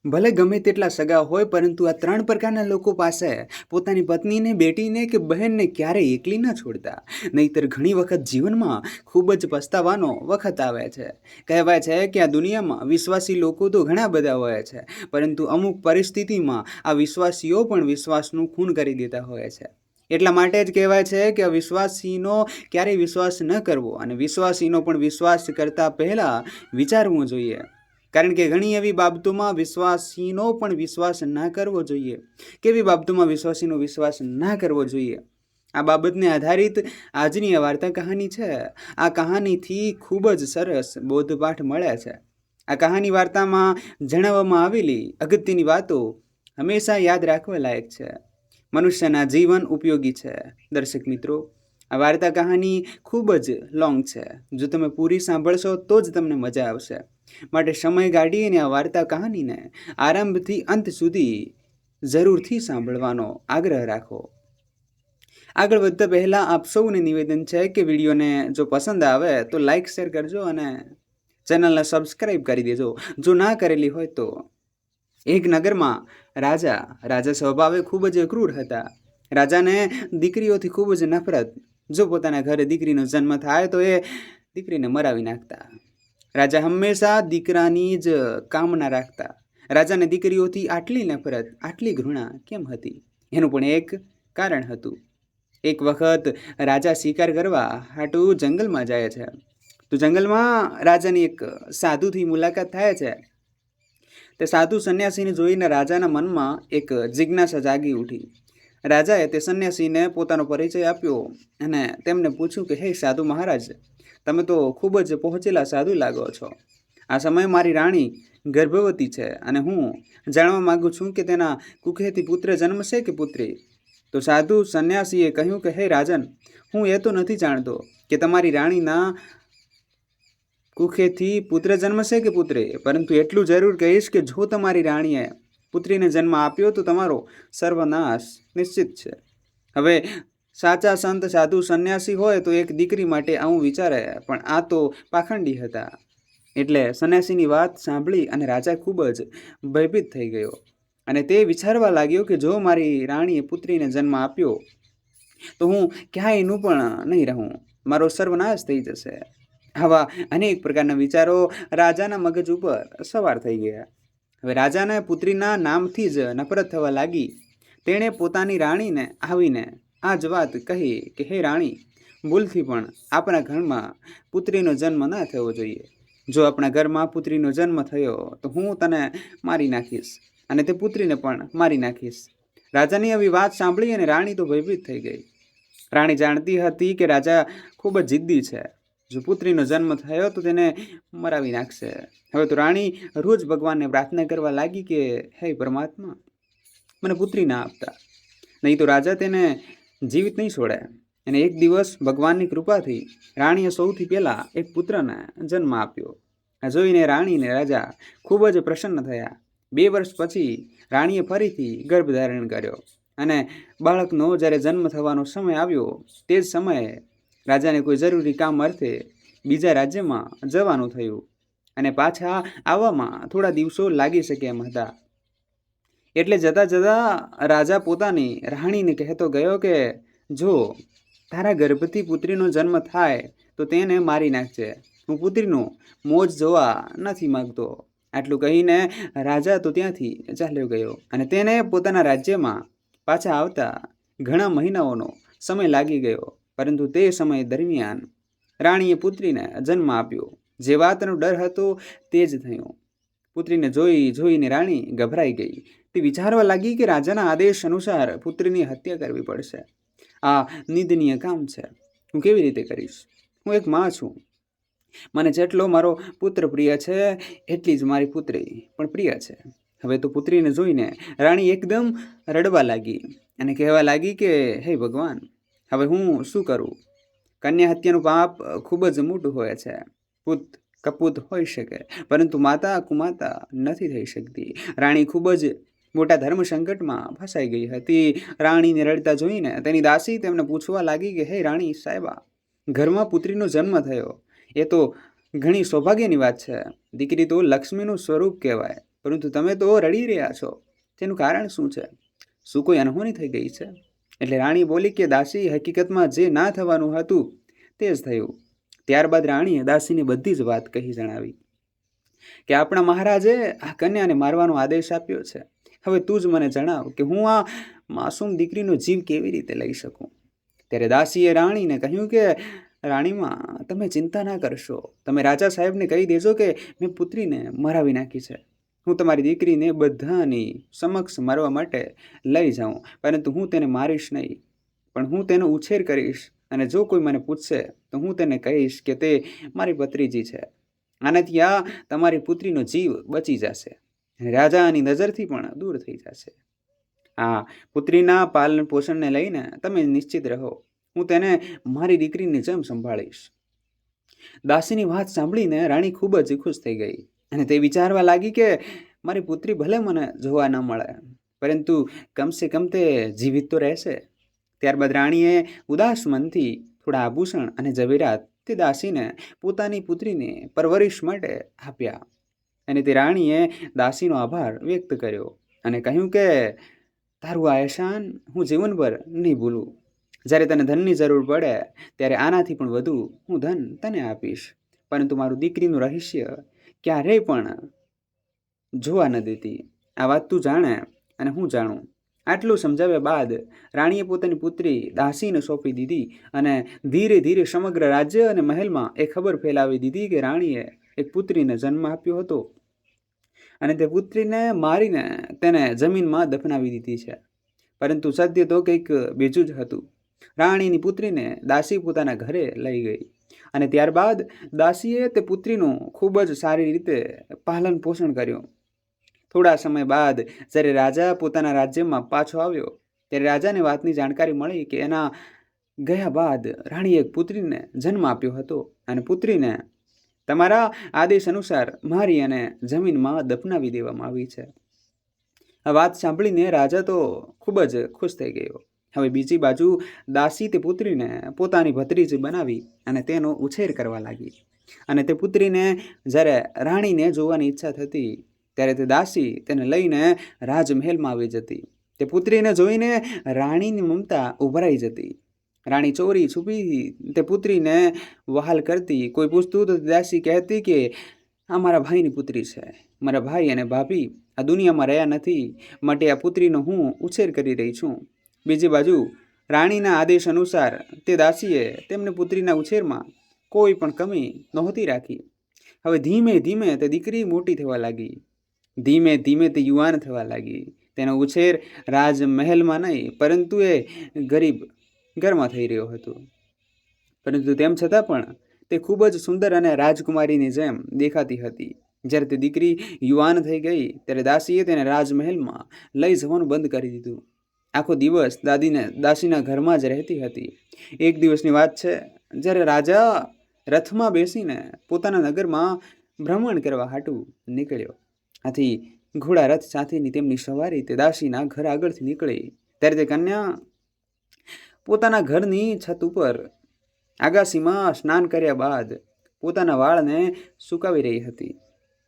ભલે ગમે તેટલા સગા હોય, પરંતુ આ 3 પ્રકારના લોકો પાસે પોતાની પત્નીને, બેટીને કે બહેનને ક્યારેય એકલી ન છોડતા. નહીંતર ઘણી વખત જીવનમાં ખૂબ જ પસ્તાવાનો વખત આવે છે. કહેવાય છે કે આ દુનિયામાં વિશ્વાસી લોકો તો ઘણા બધા હોય છે, પરંતુ અમુક પરિસ્થિતિમાં આ વિશ્વાસીઓ પણ વિશ્વાસનું ખૂન કરી દેતા હોય છે. એટલા માટે જ કહેવાય છે કે અવિશ્વાસીનો ક્યારેય વિશ્વાસ ન કરવો, અને વિશ્વાસીનો પણ વિશ્વાસ કરતાં પહેલાં વિચારવું જોઈએ. કારણ કે ઘણી એવી બાબતોમાં વિશ્વાસીનો પણ વિશ્વાસ ના કરવો જોઈએ. કેવી બાબતોમાં વિશ્વાસીનો વિશ્વાસ ના કરવો જોઈએ? આ બાબતને આધારિત આજની આ વાર્તા કહાની છે. આ કહાનીથી ખૂબ જ સરસ બોધપાઠ મળે છે. આ કહાની વાર્તામાં જણાવવામાં આવેલી અગત્યની વાતો હંમેશા યાદ રાખવા લાયક છે. મનુષ્યના જીવન ઉપયોગી છે. દર્શક મિત્રો, આ વાર્તા કહાની ખૂબ જ લોંગ છે. જો તમે પૂરી સાંભળશો તો જ તમને મજા આવશે. માટે સમય કાઢીને આ વાર્તા કહાનીને આરંભથી અંત સુધી જરૂરથી સાંભળવાનો આગ્રહ રાખો. આગળ વધતા પહેલાં આપ સૌને નિવેદન છે કે વિડીયોને જો પસંદ આવે તો લાઈક શેર કરજો અને ચેનલને સબસ્ક્રાઈબ કરી દેજો જો ના કરેલી હોય તો. એક નગરમાં રાજા સ્વભાવે ખૂબ જ ક્રૂર હતા. રાજાને દીકરીઓથી ખૂબ જ નફરત. જો પોતાના ઘરે દીકરીનો જન્મ થાય તો એ દીકરીને મરાવી નાખતા. રાજા હંમેશા દીકરાની જ કામના રાખતા. રાજાને દીકરીઓથી આટલી નફરત, આટલી ઘૃણા કેમ હતી? એનું પણ એક કારણ હતું. એક વખત રાજા શિકાર કરવા હાટુ જંગલમાં જાય છે. તો જંગલમાં રાજાની એક સાધુથી મુલાકાત થાય છે. તે સાધુ સંન્યાસીને જોઈને રાજાના મનમાં એક જિજ્ઞાસા જાગી ઉઠી. રાજાએ તે સંન્યાસીને પોતાનો પરિચય આપ્યો અને તેમને પૂછ્યું કે, હે સાધુ મહારાજ, તમે તો ખૂબ જ પહોંચેલા સાધુ લાગો છો. આ સમયે મારી રાણી ગર્ભવતી છે અને હું જાણવા માગું છું કે તેના કુખેથી પુત્ર જન્મશે કે પુત્રી? તો સાધુ સંન્યાસીએ કહ્યું કે, હે રાજન, હું એ તો નથી જાણતો કે તમારી રાણીના કુખેથી પુત્ર જન્મશે કે પુત્રી, પરંતુ એટલું જરૂર કહીશ કે જો તમારી રાણીએ પુત્રીને જન્મ આપ્યો તો તમારો સર્વનાશ નિશ્ચિત છે. હવે સાચા સંત, સાધુ, સંન્યાસી હોય તો એક દીકરી માટે આવું વિચારે, પણ આ તો પાખંડી હતા. એટલે સંન્યાસીની વાત સાંભળી અને રાજા ખૂબ જ ભયભીત થઈ ગયો અને તે વિચારવા લાગ્યો કે જો મારી રાણીએ પુત્રીને જન્મ આપ્યો તો હું ક્યાંયનું પણ નહીં રહું, મારો સર્વનાશ થઈ જશે. આવા અનેક પ્રકારના વિચારો રાજાના મગજ ઉપર સવાર થઈ ગયા. હવે રાજાને પુત્રીના નામથી જ નફરત થવા લાગી. તેણે પોતાની રાણીને આવીને આ જ વાત કહી કે, હે રાણી, ભૂલથી પણ આપણા ઘરમાં પુત્રીનો જન્મ ના થવો જોઈએ. જો આપણા ઘરમાં પુત્રીનો જન્મ થયો તો હું તને મારી નાખીશ અને તે પુત્રીને પણ મારી નાખીશ. રાજાની આવી વાત સાંભળી અને રાણી તો ભયભીત થઈ ગઈ. રાણી જાણતી હતી કે રાજા ખૂબ જ જિદ્દી છે. જો પુત્રીનો જન્મ થયો તો તેને મરાવી નાખશે. હવે તો રાણી રોજ ભગવાનને પ્રાર્થના કરવા લાગી કે, હે પરમાત્મા, મને પુત્રી ના આપતા, નહીં તો રાજા તેને જીવિત નહીં છોડે. અને એક દિવસ ભગવાનની કૃપાથી રાણીએ સૌથી પહેલાં એક પુત્રને જન્મ આપ્યો. આ જોઈને રાણીને રાજા ખૂબ જ પ્રસન્ન થયા. 2 વર્ષ પછી રાણીએ ફરીથી ગર્ભ ધારણ કર્યો અને બાળકનો જ્યારે જન્મ થવાનો સમય આવ્યો તે જ સમયે રાજાને કોઈ જરૂરી કામ અર્થે બીજા રાજ્યમાં જવાનું થયું અને પાછા આવવામાં થોડા દિવસો લાગી શકે એમ હતા. એટલે જતાં જતાં રાજા પોતાની રાણીને કહેતો ગયો કે જો તારા ગર્ભથી પુત્રીનો જન્મ થાય તો તેને મારી નાખજે. હું પુત્રીનું મોજ જોવા નથી માગતો. આટલું કહીને રાજા તો ત્યાંથી ચાલ્યો ગયો અને તેને પોતાના રાજ્યમાં પાછા આવતા ઘણા મહિનાઓનો સમય લાગી ગયો. પરંતુ તે સમય દરમિયાન રાણીએ પુત્રીને જન્મ આપ્યો. જે વાતનો ડર હતો તે જ થયું. પુત્રીને જોઈને રાણી ગભરાઈ ગઈ. તે વિચારવા લાગી કે રાજાના આદેશ અનુસાર પુત્રીની હત્યા કરવી પડશે. આ નિંદનીય કામ છે. હું કેવી રીતે કરીશ? હું એક માં છું. મને જેટલો મારો પુત્ર પ્રિય છે એટલી જ મારી પુત્રી પણ પ્રિય છે. હવે તો પુત્રીને જોઈને રાણી એકદમ રડવા લાગી અને કહેવા લાગી કે, હે ભગવાન, હવે હું શું કરું? કન્યા હત્યાનું પાપ ખૂબ જ મોટું હોય છે. પુત કપૂત હોઈ શકે, પરંતુ માતા કુમાતા નથી થઈ શકતી. રાણી ખૂબ જ મોટા ધર્મ સંકટમાં ફસાઈ ગઈ હતી. રાણીને રડતા જોઈને તેની દાસી તેમને પૂછવા લાગી કે, હે રાણી સાહેબા, ઘરમાં પુત્રીનો જન્મ થયો એ તો ઘણી સૌભાગ્યની વાત છે. દીકરી તો લક્ષ્મીનું સ્વરૂપ કહેવાય. પરંતુ તમે તો રડી રહ્યા છો. તેનું કારણ શું છે? શું કોઈ અનહોની થઈ ગઈ છે? એટલે રાણી બોલી કે દાસી, હકીકતમાં જે ના થવાનું હતું તે જ થયું. ત્યારબાદ રાણીએ દાસીની બધી જ વાત કહી જણાવી કે આપણા મહારાજે આ કન્યાને મારવાનો આદેશ આપ્યો છે. હવે તું જ મને જણાવ કે હું આ માસૂમ દીકરીનો જીવ કેવી રીતે લઈ શકું? ત્યારે દાસીએ રાણીને કહ્યું કે રાણીમાં, તમે ચિંતા ના કરશો. તમે રાજા સાહેબને કહી દેજો કે મેં પુત્રીને મરાવી નાખી છે. હું તમારી દીકરીને બધાની સમક્ષ મારવા માટે લઈ જાઉં, પરંતુ હું તેને મારીશ નહીં, પણ હું તેનો ઉછેર કરીશ. અને જો કોઈ મને પૂછશે તો હું તેને કહીશ કે તે મારી ભત્રીજી છે. આનાથી આ તમારી પુત્રીનો જીવ બચી જશે, રાજાની નજરથી પણ દૂર થઈ જશે. આ પુત્રીના પાલન પોષણને લઈને તમે નિશ્ચિત રહો. હું તેને મારી દીકરીની જેમ સંભાળીશ. દાસીની વાત સાંભળીને રાણી ખૂબ જ ખુશ થઈ ગઈ અને તે વિચારવા લાગી કે મારી પુત્રી ભલે મને જોવા ન મળે, પરંતુ કમસે કમ તે જીવિત તો રહેશે. ત્યારબાદ રાણીએ ઉદાસ મનથી થોડા આભૂષણ અને ઝવેરાત તે દાસીને પોતાની પુત્રીની પરવરિશ માટે આપ્યા. અને તે રાણીએ દાસીનો આભાર વ્યક્ત કર્યો અને કહ્યું કે તારું આ અહેસાન હું જીવનભર નહીં ભૂલું. જ્યારે તને ધનની જરૂર પડે ત્યારે આનાથી પણ વધુ હું ધન તને આપીશ, પરંતુ મારું દીકરીનું રહસ્ય ક્યારેય પણ જોવા ન દેતી. આ વાત તું જાણે અને હું જાણું. આટલું સમજાવ્યા બાદ રાણીએ પોતાની પુત્રી દાસીને સોંપી દીધી અને ધીરે ધીરે સમગ્ર રાજ્ય અને મહેલમાં એ ખબર ફેલાવી દીધી કે રાણીએ એક પુત્રીને જન્મ આપ્યો હતો અને તે પુત્રીને મારીને તેને જમીનમાં દફનાવી દીધી છે. પરંતુ સત્ય તો કંઈક બીજું જ હતું. રાણીની પુત્રીને દાસી પોતાના ઘરે લઈ ગઈ અને ત્યારબાદ દાસીએ તે પુત્રીનું ખૂબ જ સારી રીતે પાલન પોષણ કર્યું. થોડા સમય બાદ જ્યારે રાજા પોતાના રાજ્યમાં પાછો આવ્યો ત્યારે રાજાને વાતની જાણકારી મળી કે એના ગયા બાદ રાણીએ એક પુત્રીને જન્મ આપ્યો હતો અને પુત્રીને તમારા આદેશ અનુસાર મારી અને જમીનમાં દફનાવી દેવામાં આવી છે. આ વાત સાંભળીને રાજા તો ખૂબ જ ખુશ થઈ ગયો. હવે બીજી બાજુ દાસી તે પુત્રીને પોતાની ભત્રીજી બનાવી અને તેનો ઉછેર કરવા લાગી. અને તે પુત્રીને જ્યારે રાણીને જોવાની ઈચ્છા થતી ત્યારે તે દાસી તેને લઈને રાજમહેલમાં આવી જતી. તે પુત્રીને જોઈને રાણીની મમતા ઉભરાઈ જતી. રાણી ચોરી છુપી તે પુત્રીને વહાલ કરતી. કોઈ પૂછતું તો દાસી કહેતી કે આ મારા ભાઈની પુત્રી છે. મારા ભાઈ અને ભાભી આ દુનિયામાં રહ્યા નથી, માટે આ પુત્રીનો હું ઉછેર કરી રહી છું. બીજી બાજુ રાણીના આદેશ અનુસાર તે દાસીએ તેમને પુત્રીના ઉછેરમાં કોઈ પણ કમી નહોતી રાખી. હવે ધીમે ધીમે તે દીકરી મોટી થવા લાગી. ધીમે ધીમે તે યુવાન થવા લાગી. તેનો ઉછેર રાજમહેલમાં નહીં, પરંતુ એ ગરીબ ઘરમાં થઈ રહ્યો હતો. પરંતુ તેમ છતાં પણ તે ખૂબ જ સુંદર અને રાજકુમારીની જેમ દેખાતી હતી. જ્યારે તે દીકરી યુવાન થઈ ગઈ ત્યારે દાસીએ તેને રાજમહેલમાં લઈ જવાનું બંધ કરી દીધું. આખો દિવસ દાસીના ઘરમાં જ રહેતી હતી. એક દિવસની વાત છે, જ્યારે રાજા રથમાં બેસીને પોતાના નગરમાં ભ્રમણ કરવા હાટુ નીકળ્યો. આથી ઘોડા રથ સાથેની તેમની સવારી તે દાસીના ઘર આગળથી નીકળી ત્યારે તે કન્યા પોતાના ઘરની છત ઉપર આગાસીમાં સ્નાન કર્યા બાદ પોતાના વાળને સુકાવી રહી હતી.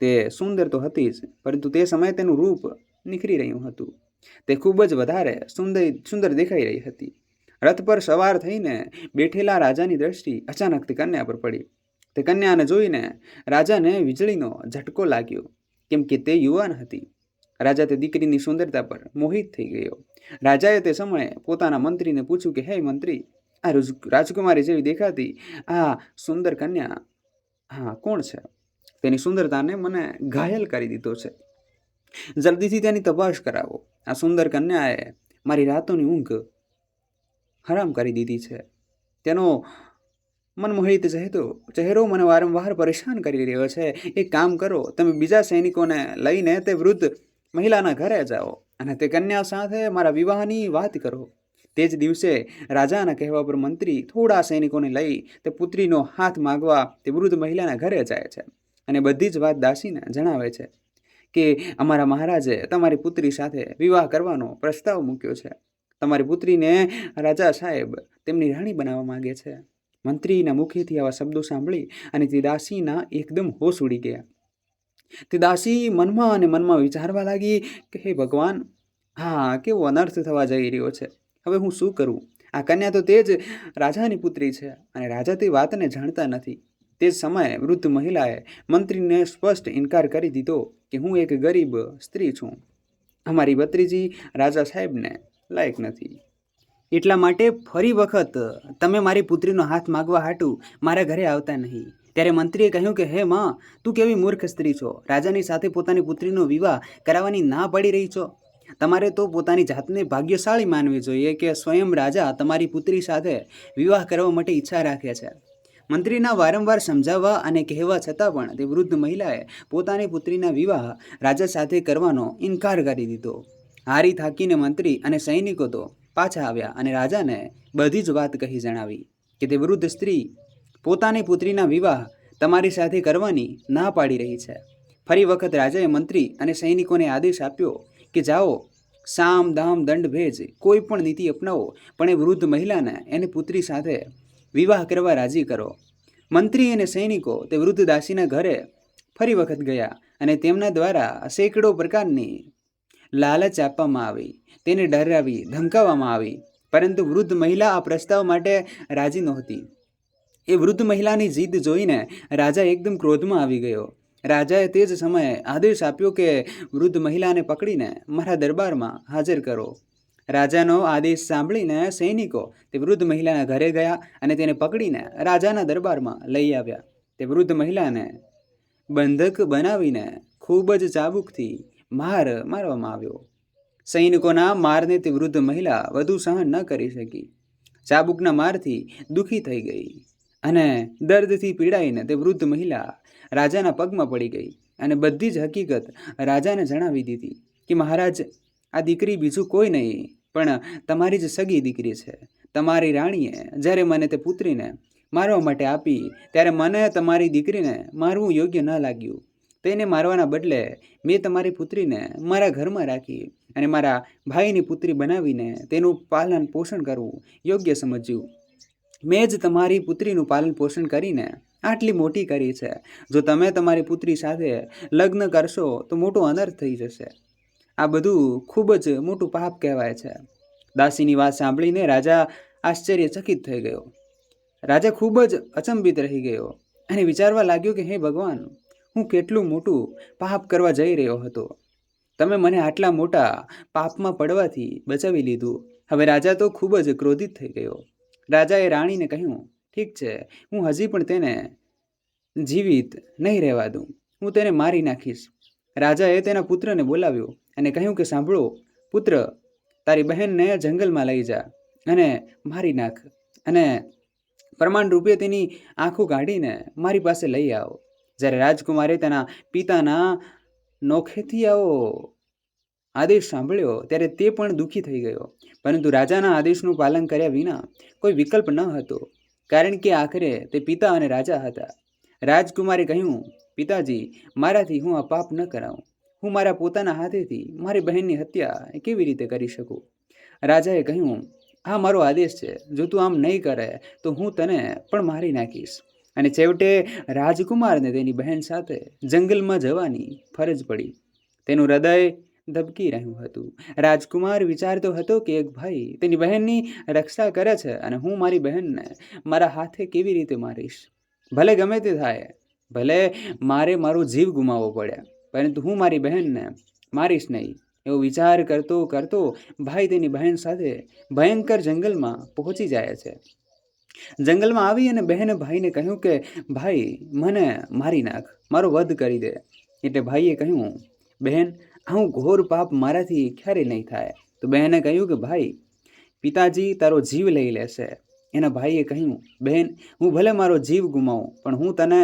તે સુંદર તો હતી જ, પરંતુ તે સમયે તેનું રૂપ નીખરી રહ્યું હતું. તે ખૂબ જ વધારે સુંદર દેખાઈ રહી હતી. રથ પર સવાર થઈને બેઠેલા રાજાની દ્રષ્ટિ અચાનક તે કન્યા પર પડી. તે કન્યાને જોઈને રાજાને વીજળીનો ઝટકો લાગ્યો, કેમ કે તે યુવાન હતી. રાજા તે દીકરીની સુંદરતા પર મોહિત થઈ ગયો. રાજાએ તે સમયે પોતાના મંત્રીને પૂછ્યું કે હે મંત્રી, આ રાજકુમારી જેવી દેખાતી આ સુંદર કન્યા હા કોણ છે? તેની સુંદરતાને મને ઘાયલ કરી દીધો છે. જલ્દીથી તેની તપાસ કરાવો. આ સુંદર કન્યાએ મારી રાતોની ઊંઘ હરામ કરી દીધી છે. તેનો મનમોહિત ચહેરો મને વારંવાર પરેશાન કરી રહ્યો છે. એક કામ કરો, તમે બીજા સૈનિકોને લઈને તે વૃદ્ધ મહિલાના ઘરે જાઓ અને તે કન્યા સાથે મારા વિવાહની વાત કરો. તે જ દિવસે રાજાના કહેવા પર મંત્રી થોડા સૈનિકોને લઈ તે પુત્રીનો હાથ માગવા તે વૃદ્ધ મહિલાના ઘરે જાય છે અને બધી જ વાત દાસીને જણાવે છે કે અમારા મહારાજે તમારી પુત્રી સાથે વિવાહ કરવાનો પ્રસ્તાવ મૂક્યો છે. તમારી પુત્રીને રાજા સાહેબ તેમની રાણી બનાવવા માંગે છે. મંત્રીના મુખેથી આવા શબ્દો સાંભળી અને તે દાસીના એકદમ હોશ ઉડી ગયા. તે દાસી મનમાં અને મનમાં વિચારવા લાગી કે હે ભગવાન, હા કેવો અનર્થ થવા જઈ રહ્યો છે. હવે હું શું કરું? આ કન્યા તો તે જ રાજાની પુત્રી છે અને રાજા તે વાતને જાણતા નથી. તે જ સમયે વૃદ્ધ મહિલાએ મંત્રીને સ્પષ્ટ ઇનકાર કરી દીધો કે હું એક ગરીબ સ્ત્રી છું. અમારી ભત્રીજી રાજા સાહેબને લાયક નથી. એટલા માટે ફરી વખત તમે મારી પુત્રીનો હાથ માગવા હાટું મારા ઘરે આવતા નહીં. ત્યારે મંત્રીએ કહ્યું કે હે માં, તું કેવી મૂર્ખ સ્ત્રી છો. રાજાની સાથે પોતાની પુત્રીનો વિવાહ કરાવવાની ના પડી રહી છો. તમારે તો પોતાની જાતને ભાગ્યશાળી માનવી જોઈએ કે સ્વયં રાજા તમારી પુત્રી સાથે વિવાહ કરવા માટે ઈચ્છા રાખે છે. મંત્રીના વારંવાર સમજાવવા અને કહેવા છતાં પણ તે વૃદ્ધ મહિલાએ પોતાની પુત્રીના વિવાહ રાજા સાથે કરવાનો ઇનકાર કરી દીધો. હારી થાકીને મંત્રી અને સૈનિકો તો પાછા આવ્યા અને રાજાને બધી જ વાત કહી જણાવી કે તે વૃદ્ધ સ્ત્રી પોતાની પુત્રીના વિવાહ તમારી સાથે કરવાની ના પાડી રહી છે. ફરી વખત રાજાએ મંત્રી અને સૈનિકોને આદેશ આપ્યો કે જાઓ, સામ દામ દંડ ભેજ કોઈ પણ નીતિ અપનાવો, પણ એ વૃદ્ધ મહિલાને એની પુત્રી સાથે વિવાહ કરવા રાજી કરો. મંત્રી અને સૈનિકો તે વૃદ્ધ દાસીના ઘરે ફરી વખત ગયા અને તેમના દ્વારા સેંકડો પ્રકારની લાલચ આપવામાં આવી, તેને ડરાવી ધમકાવવામાં આવી, પરંતુ વૃદ્ધ મહિલા આ પ્રસ્તાવ માટે રાજી નહોતી. એ વૃદ્ધ મહિલાની જીદ જોઈને રાજા એકદમ ક્રોધમાં આવી ગયો. રાજાએ તે જ સમયે આદેશ આપ્યો કે વૃદ્ધ મહિલાને પકડીને મારા દરબારમાં હાજર કરો. રાજાનો આદેશ સાંભળીને સૈનિકો તે વૃદ્ધ મહિલાના ઘરે ગયા અને તેને પકડીને રાજાના દરબારમાં લઈ આવ્યા. તે વૃદ્ધ મહિલાને બંધક બનાવીને ખૂબ જ ચાબુકથી મારવામાં આવ્યો. સૈનિકોના મારને તે વૃદ્ધ મહિલા વધુ સહન ન કરી શકી. ચાબુકના મારથી દુઃખી થઈ ગઈ અને દર્દથી પીડાઈને તે વૃદ્ધ મહિલા રાજાના પગમાં પડી ગઈ અને બધી જ હકીકત રાજાને જણાવી દીધી કે મહારાજ, આ દીકરી બીજું કોઈ નહીં પણ તમારી જ સગી દીકરી છે. તમારી રાણીએ જ્યારે મને તે પુત્રીને મારવા માટે આપી ત્યારે મને તમારી દીકરીને મારવું યોગ્ય ન લાગ્યું. તેને મારવાના બદલે મેં તમારી પુત્રીને મારા ઘરમાં રાખી અને મારા ભાઈની પુત્રી બનાવીને તેનું પાલન પોષણ કરવું યોગ્ય સમજ્યું. મેં જ તમારી પુત્રીનું પાલન પોષણ કરીને આટલી મોટી કરી છે. જો તમે તમારી પુત્રી સાથે લગ્ન કરશો તો મોટો અનર્થ થઈ જશે. આ બધું ખૂબ જ મોટું પાપ કહેવાય છે. દાસીની વાત સાંભળીને રાજા આશ્ચર્યચકિત થઈ ગયો. રાજા ખૂબ જ અચંબિત રહી ગયો અને વિચારવા લાગ્યો કે હે ભગવાન, હું કેટલું મોટું પાપ કરવા જઈ રહ્યો હતો. તમે મને આટલા મોટા પાપમાં પડવાથી બચાવી લીધું. હવે રાજા તો ખૂબ જ ક્રોધિત થઈ ગયો. રાજાએ રાણીને કહ્યું, ઠીક છે, હું હજી પણ તેને જીવિત નહીં રહેવા દઉં, હું તેને મારી નાખીશ. રાજાએ તેના પુત્રને બોલાવ્યો અને કહ્યું કે સાંભળો પુત્ર, તારી બહેનને જંગલમાં લઈ જા અને મારી નાખ અને પ્રમાણ રૂપે તેની આંખો કાઢીને મારી પાસે લઈ આવો. જ્યારે રાજકુમારે તેના પિતાના નોખેથી આવો આદેશ સાંભળ્યો ત્યારે તે પણ દુઃખી થઈ ગયો, પરંતુ રાજાના આદેશનું પાલન કર્યા વિના કોઈ વિકલ્પ ન હતો, કારણ કે આખરે તે પિતા અને રાજા હતા. રાજકુમારે કહ્યું, પિતાજી, મારાથી હું આ પાપ ન કરાવું. હું મારા પોતાના હાથેથી મારી બહેનની હત્યા કેવી રીતે કરી શકું? રાજાએ કહ્યું, આ મારો આદેશ છે. જો તું આમ નહીં કરે તો હું તને પણ મારી નાખીશ. અને છેવટે રાજકુમારને તેની બહેન સાથે જંગલમાં જવાની ફરજ પડી. તેનું હૃદય ધબકી રહ્યું હતું. રાજકુમાર વિચારતો હતો કે એક ભાઈ તેની બહેનની રક્ષા કરે છે અને હું મારી બહેનને મારા હાથે કેવી રીતે મારીશ? ભલે ગમે તે થાય, ભલે મારે મારો જીવ ગુમાવવો પડે, પરંતુ હું મારી બહેનને મારીશ નહીં. એવો વિચાર કરતો કરતો ભાઈ તેની બહેન સાથે ભયંકર જંગલમાં પહોંચી જાય છે. જંગલમાં આવી અને બહેને ભાઈને કહ્યું કે ભાઈ, મને મારી નાખ, મારો વધ કરી દે. એટલે ભાઈએ કહ્યું, બહેન, આવું ઘોર પાપ મારાથી ક્યારે નહીં થાય. તો બહેને કહ્યું કે ભાઈ, પિતાજી તારો જીવ લઈ લેશે. એના ભાઈએ કહ્યું, બહેન, હું ભલે મારો જીવ ગુમાવું પણ હું તને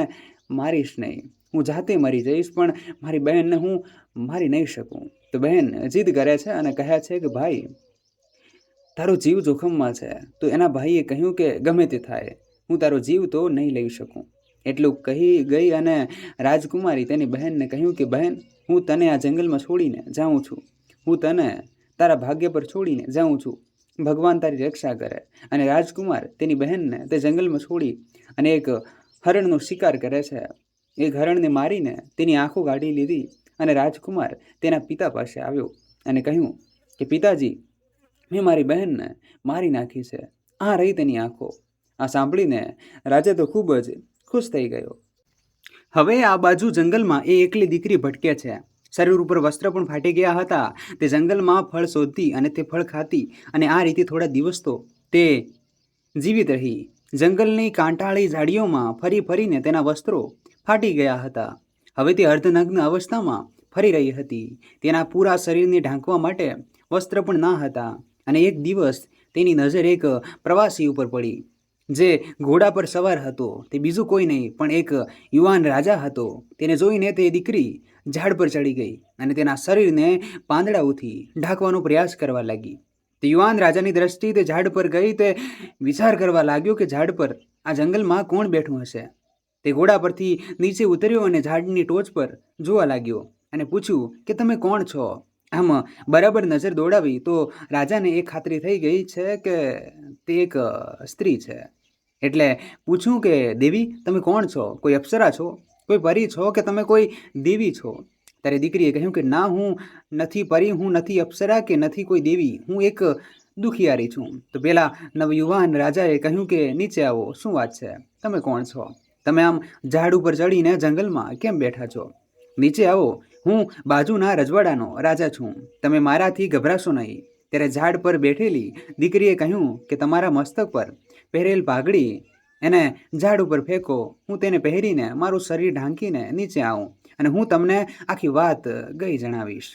મારીશ નહીં. હું જાતે મરી જઈશ પણ મારી બહેનને હું મારી નહીં શકું. તો બહેન જીદ કરે છે અને કહે છે કે ભાઈ, તારો જીવ જોખમમાં છે. તો એના ભાઈએ કહ્યું કે ગમે તે થાય, હું તારો જીવ તો નહીં લઈ શકું. એટલું કહી ગઈ અને રાજકુમારી તેની બહેનને કહ્યું કે બહેન, હું તને આ જંગલમાં છોડીને જાઉં છું. હું તને તારા ભાગ્ય પર છોડીને જાઉં છું. ભગવાન તારી રક્ષા કરે. અને રાજકુમાર તેની બહેનને તે જંગલમાં છોડી અને એક હરણનો શિકાર કરે છે. એક હરણને મારીને તેની આંખો કાઢી લીધી અને રાજકુમાર તેના પિતા પાસે આવ્યો અને કહ્યું કે પિતાજી, મેં મારી બહેનને મારી નાખી છે, આ રહી તેની આંખો. આ સાંભળીને રાજા તો ખૂબ જ ખુશ થઈ ગયો. હવે આ બાજુ જંગલમાં એ એકલી દીકરી ભટકે છે. શરીર ઉપર વસ્ત્ર પણ ફાટી ગયા હતા. તે જંગલમાં ફળ શોધતી અને તે ફળ ખાતી અને આ રીતે થોડા દિવસ તો તે જીવિત રહી. જંગલની કાંટાળી ઝાડીઓમાં ફરી ફરીને તેના વસ્ત્રો ફાટી ગયા હતા. હવે તે અર્ધનગ્ન અવસ્થામાં ફરી રહી હતી. તેના પૂરા શરીરને ઢાંકવા માટે વસ્ત્ર પણ ના હતા. અને એક દિવસ તેની નજર એક પ્રવાસી ઉપર પડી, જે ઘોડા પર સવાર હતો. તે બીજું કોઈ નહીં પણ એક યુવાન રાજા હતો. તેને જોઈને તે દીકરી ઝાડ પર ચડી ગઈ અને તેના શરીરને પાંદડાઓથી ઢાંકવાનો પ્રયાસ કરવા લાગી. તે યુવાન રાજાની દ્રષ્ટિ તે ઝાડ પર ગઈ. તે વિચાર કરવા લાગ્યો કે ઝાડ પર આ જંગલમાં કોણ બેઠું હશે. તે ઘોડા પરથી નીચે ઉતર્યો અને ઝાડની ટોચ પર જોવા લાગ્યો અને પૂછ્યું કે તમે કોણ છો. આમ બરાબર નજર દોડાવી તો રાજાને એ ખાતરી થઈ ગઈ છે કે તે એક સ્ત્રી છે. એટલે પૂછ્યું કે દેવી, તમે કોણ છો? કોઈ અપ્સરા છો, કોઈ પરી છો કે તમે કોઈ દેવી છો? ત્યારે દીકરીએ કહ્યું કે ના, હું નથી પરી, હું નથી અપ્સરા કે નથી કોઈ દેવી, હું એક દુખિયારી છું. તો પેલા નવયુવાન રાજાએ કહ્યું કે નીચે આવો, શું વાત છે, તમે કોણ છો? તમે આમ ઝાડ ઉપર ચડીને જંગલમાં કેમ બેઠા છો? નીચે આવો, હું બાજુના રજવાડાનો રાજા છું, તમે મારાથી ગભરાશો નહીં. ત્યારે ઝાડ પર બેઠેલી દીકરીએ કહ્યું કે તમારા મસ્તક પર પહેરેલ પાઘડી એને ઝાડ ઉપર ફેંકો, હું તેને પહેરીને મારું શરીર ઢાંકીને નીચે આવું અને હું તમને આખી વાત ગઈ જણાવીશ.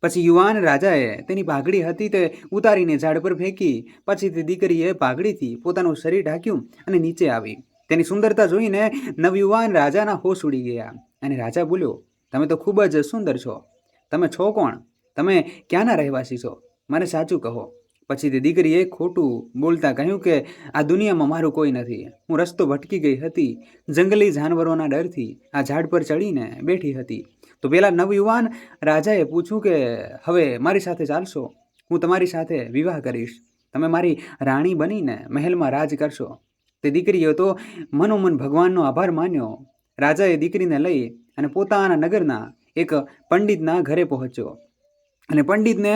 પછી યુવાન રાજાએ તેની પાઘડી હતી તે ઉતારીને ઝાડ પર ફેંકી. પછી તે દીકરીએ પાઘડીથી પોતાનું શરીર ઢાંક્યું અને નીચે આવી. તેની સુંદરતા જોઈને નવયુવાન રાજાના હોશ ઉડી ગયા અને રાજા બોલ્યો, તમે તો ખૂબ જ સુંદર છો. તમે છો કોણ? તમે ક્યાંના રહેવાસી છો? મને સાચું કહો. પછી તે દીકરીએ ખોટું બોલતા કહ્યું કે આ દુનિયામાં મારું કોઈ નથી. હું રસ્તો ભટકી ગઈ હતી. જંગલી જાનવરોના ડરથી આ ઝાડ પર ચડીને બેઠી હતી. તો પેલા નવયુવાન રાજાએ પૂછ્યું કે હવે મારી સાથે ચાલશો? હું તમારી સાથે વિવાહ કરીશ. તમે મારી રાણી બનીને મહેલમાં રાજ કરશો. તે દીકરીએ તો મનોમન ભગવાનનો આભાર માન્યો. રાજાએ દીકરીને લઈ અને પોતાના નગરના એક પંડિતના ઘરે પહોંચ્યો અને પંડિતને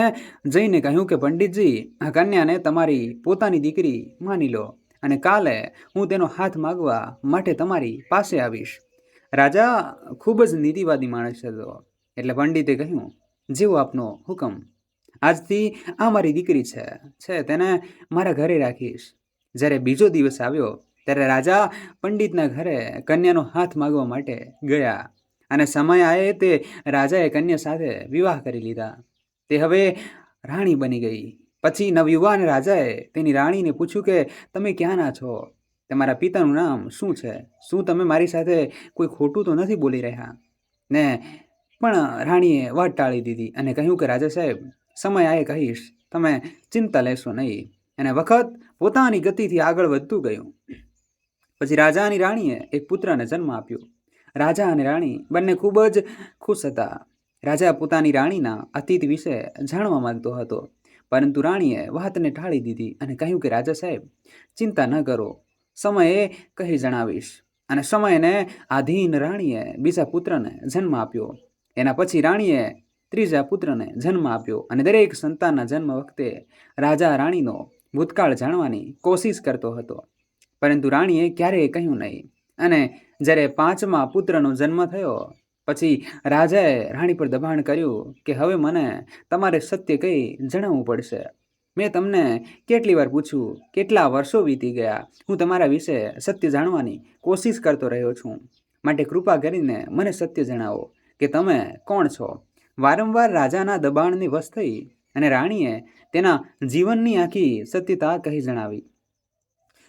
જઈને કહ્યું કે પંડિતજી, આ કન્યાને તમારી પોતાની દીકરી માની લો અને કાલે હું તેનો હાથ માગવા માટે તમારી પાસે આવીશ. રાજા ખૂબ જ નીતિવાદી માણસ હતો. એટલે પંડિતે કહ્યું, જેવો આપનો હુકમ. આજથી આ મારી દીકરી છે તેને મારા ઘરે રાખીશ. જ્યારે બીજો દિવસ આવ્યો ત્યારે રાજા પંડિતના ઘરે કન્યાનો હાથ માગવા માટે ગયા અને સમય આવે તે રાજાએ કન્યા સાથે વિવાહ કરી લીધા. તે હવે રાણી બની ગઈ. પછી નવયુવાન રાજાએ તેની રાણીને પૂછ્યું કે તમે ક્યાંના છો? તમારા પિતાનું નામ શું છે? શું તમે મારી સાથે કોઈ ખોટું તો નથી બોલી રહ્યા ને? પણ રાણીએ વાત ટાળી દીધી અને કહ્યું કે રાજા સાહેબ, સમય આવે કહીશ, તમે ચિંતા લેશો નહીં. અને વખત પોતાની ગતિથી આગળ વધતું ગયું. પછી રાજા અને રાણીએ એક પુત્રને જન્મ આપ્યો. રાજા અને રાણી બંને ખૂબ જ ખુશ હતા. રાજા પોતાની રાણીના અતીત વિશે જાણવા માંગતો હતો, પરંતુ રાણીએ વાતને ટાળી દીધી અને કહ્યું કે રાજા સાહેબ, ચિંતા ન કરો, સમયે કહી જણાવીશ. અને સમયને આધીન રાણીએ બીજા પુત્રને જન્મ આપ્યો. એના પછી રાણીએ ત્રીજા પુત્રને જન્મ આપ્યો અને દરેક સંતાનના જન્મ વખતે રાજા રાણીનો ભૂતકાળ જાણવાની કોશિશ કરતો હતો, પરંતુ રાણીએ ક્યારેય કહ્યું નહીં. અને જ્યારે પાંચમા પુત્રનો જન્મ થયો પછી રાજાએ રાણી પર દબાણ કર્યું કે હવે મને તમારે સત્ય કહી જણાવવું પડશે. મેં તમને કેટલી વાર પૂછ્યું, કેટલા વર્ષો વીતી ગયા, હું તમારા વિશે સત્ય જાણવાની કોશિશ કરતો રહ્યો છું. માટે કૃપા કરીને મને સત્ય જણાવો કે તમે કોણ છો. વારંવાર રાજાના દબાણની વશ થઈ અને રાણીએ તેના જીવનની આખી સત્યતા કહી જણાવી.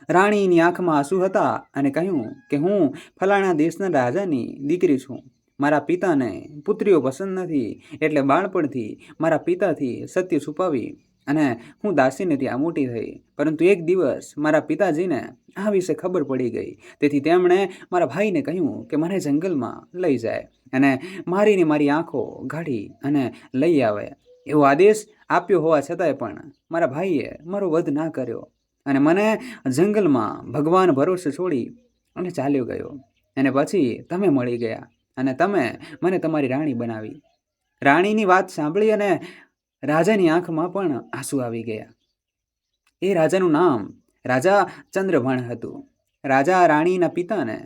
રાણીની આંખમાં આંસુ હતા અને કહ્યું કે હું ફલાણા દેશના રાજાની દીકરી છું. મારા પિતાને પુત્રીઓ પસંદ નથી, એટલે બાળપણથી મારા પિતાથી સત્ય છુપાવી અને હું દાસીને ત્યાં મોટી થઈ. પરંતુ એક દિવસ મારા પિતાજીને આ વિશે ખબર પડી ગઈ. તેથી તેમણે મારા ભાઈને કહ્યું કે મને જંગલમાં લઈ જાય અને મારીને મારી આંખો ગાળી અને લઈ આવે. એવો આદેશ આપ્યો હોવા છતાંય પણ મારા ભાઈએ મારો વધ ના કર્યો અને મને જંગલમાં ભગવાન ભરોસે છોડી અને ચાલ્યો ગયો. અને પછી તમે મળી ગયા અને તમે મને તમારી રાણી બનાવી. રાણીની વાત સાંભળી અને રાજાની આંખમાં પણ આંસુ આવી ગયા. એ રાજાનું નામ રાજા ચંદ્રભાણ હતું. રાજા રાણીના પિતાને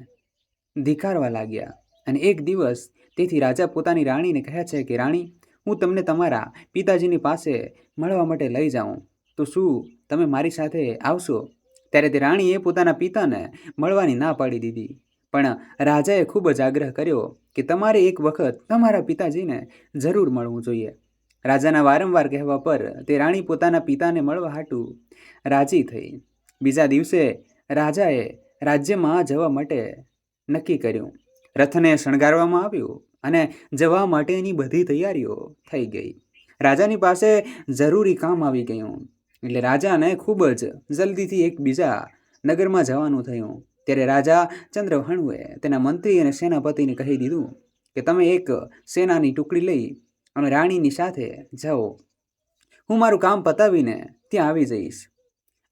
ધિક્કારવા લાગ્યા અને એક દિવસ તેથી રાજા પોતાની રાણીને કહે છે કે રાણી, હું તમને તમારા પિતાજીની પાસે મળવા માટે લઈ જાઉં તો શું તમે મારી સાથે આવશો? ત્યારે તે રાણીએ પોતાના પિતાને મળવાની ના પાડી દીધી. પણ રાજાએ ખૂબ જ આગ્રહ કર્યો કે તમારે એક વખત તમારા પિતાજીને જરૂર મળવું જોઈએ. રાજાના વારંવાર કહેવા પર તે રાણી પોતાના પિતાને મળવા હાટુ રાજી થઈ. બીજા દિવસે રાજાએ રાજ્યમાં જવા માટે નક્કી કર્યું. રથને શણગારવામાં આવ્યું અને જવા માટેની બધી તૈયારીઓ થઈ ગઈ. રાજાની પાસે જરૂરી કામ આવી ગયું એટલે રાજાને ખૂબ જ જલ્દીથી એક બીજા નગરમાં જવાનું થયું. ત્યારે રાજા ચંદ્રભાણુએ તેના મંત્રી અને સેનાપતિને કહી દીધું કે તમે એક સેનાની ટુકડી લઈ અને રાણીની સાથે જાઓ. હું મારું કામ પતાવીને ત્યાં આવી જઈશ.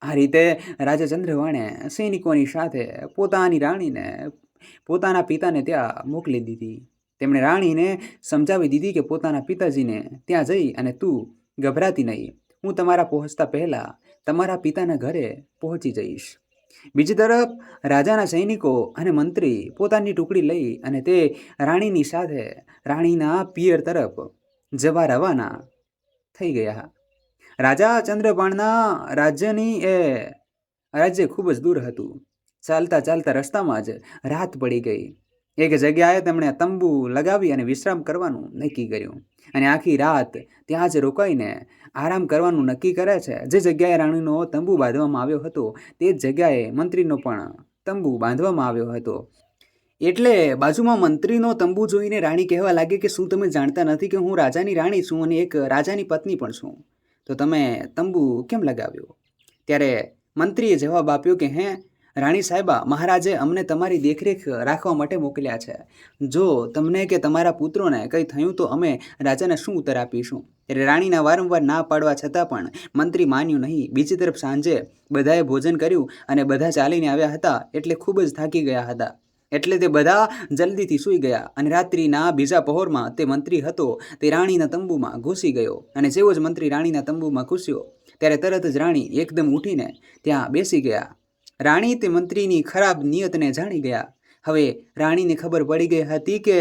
આ રીતે રાજા ચંદ્રભાણે સૈનિકોની સાથે પોતાની રાણીને પોતાના પિતાને ત્યાં મોકલી દીધી. તેમણે રાણીને સમજાવી દીધી કે પોતાના પિતાજીને ત્યાં જઈ અને તું ગભરાતી નહીં, હું તમારા પહોંચતા પહેલાં તમારા પિતાના ઘરે પહોંચી જઈશ. બીજી તરફ રાજાના સૈનિકો અને મંત્રી પોતાની ટુકડી લઈ અને તે રાણીની સાથે રાણીના પિયર તરફ જવા રવાના થઈ ગયા. રાજા ચંદ્રભાણના રાજ્ય ખૂબ જ દૂર હતું. ચાલતા ચાલતા રસ્તામાં જ રાત પડી ગઈ. એક જગ્યાએ તેમણે તંબુ લગાવી અને વિશ્રામ કરવાનું નક્કી કર્યું અને આખી રાત ત્યાં જ રોકાઈને આરામ કરવાનું નક્કી કરે છે. જે જગ્યાએ રાણીનો તંબુ બાંધવામાં આવ્યો હતો તે જ જગ્યાએ મંત્રીનો પણ તંબુ બાંધવામાં આવ્યો હતો. એટલે બાજુમાં મંત્રીનો તંબુ જોઈને રાણી કહેવા લાગી કે શું તમે જાણતા નથી કે હું રાજાની રાણી છું અને એક રાજાની પત્ની પણ છું, તો તમે તંબુ કેમ લગાવ્યો? ત્યારે મંત્રીએ જવાબ આપ્યો કે હે રાણી સાહેબા, મહારાજે અમને તમારી દેખરેખ રાખવા માટે મોકલ્યા છે. જો તમને કે તમારા પુત્રોને કંઈ થયું તો અમે રાજાને શું ઉત્તર આપીશું? એટલે રાણીના વારંવાર ના પાડવા છતાં પણ મંત્રી માન્યું નહીં. બીજી તરફ સાંજે બધાએ ભોજન કર્યું અને બધા ચાલીને આવ્યા હતા એટલે ખૂબ જ થાકી ગયા હતા. એટલે તે બધા જલ્દીથી સૂઈ ગયા અને રાત્રિના બીજા પહોરમાં તે મંત્રી હતો તે રાણીના તંબુમાં ઘૂસી ગયો અને જેવો જ મંત્રી રાણીના તંબુમાં ઘૂસ્યો ત્યારે તરત જ રાણી એકદમ ઉઠીને ત્યાં બેસી ગયા. રાણી તે મંત્રીની ખરાબ નિયતને જાણી ગયા. હવે રાણીને ખબર પડી ગઈ હતી કે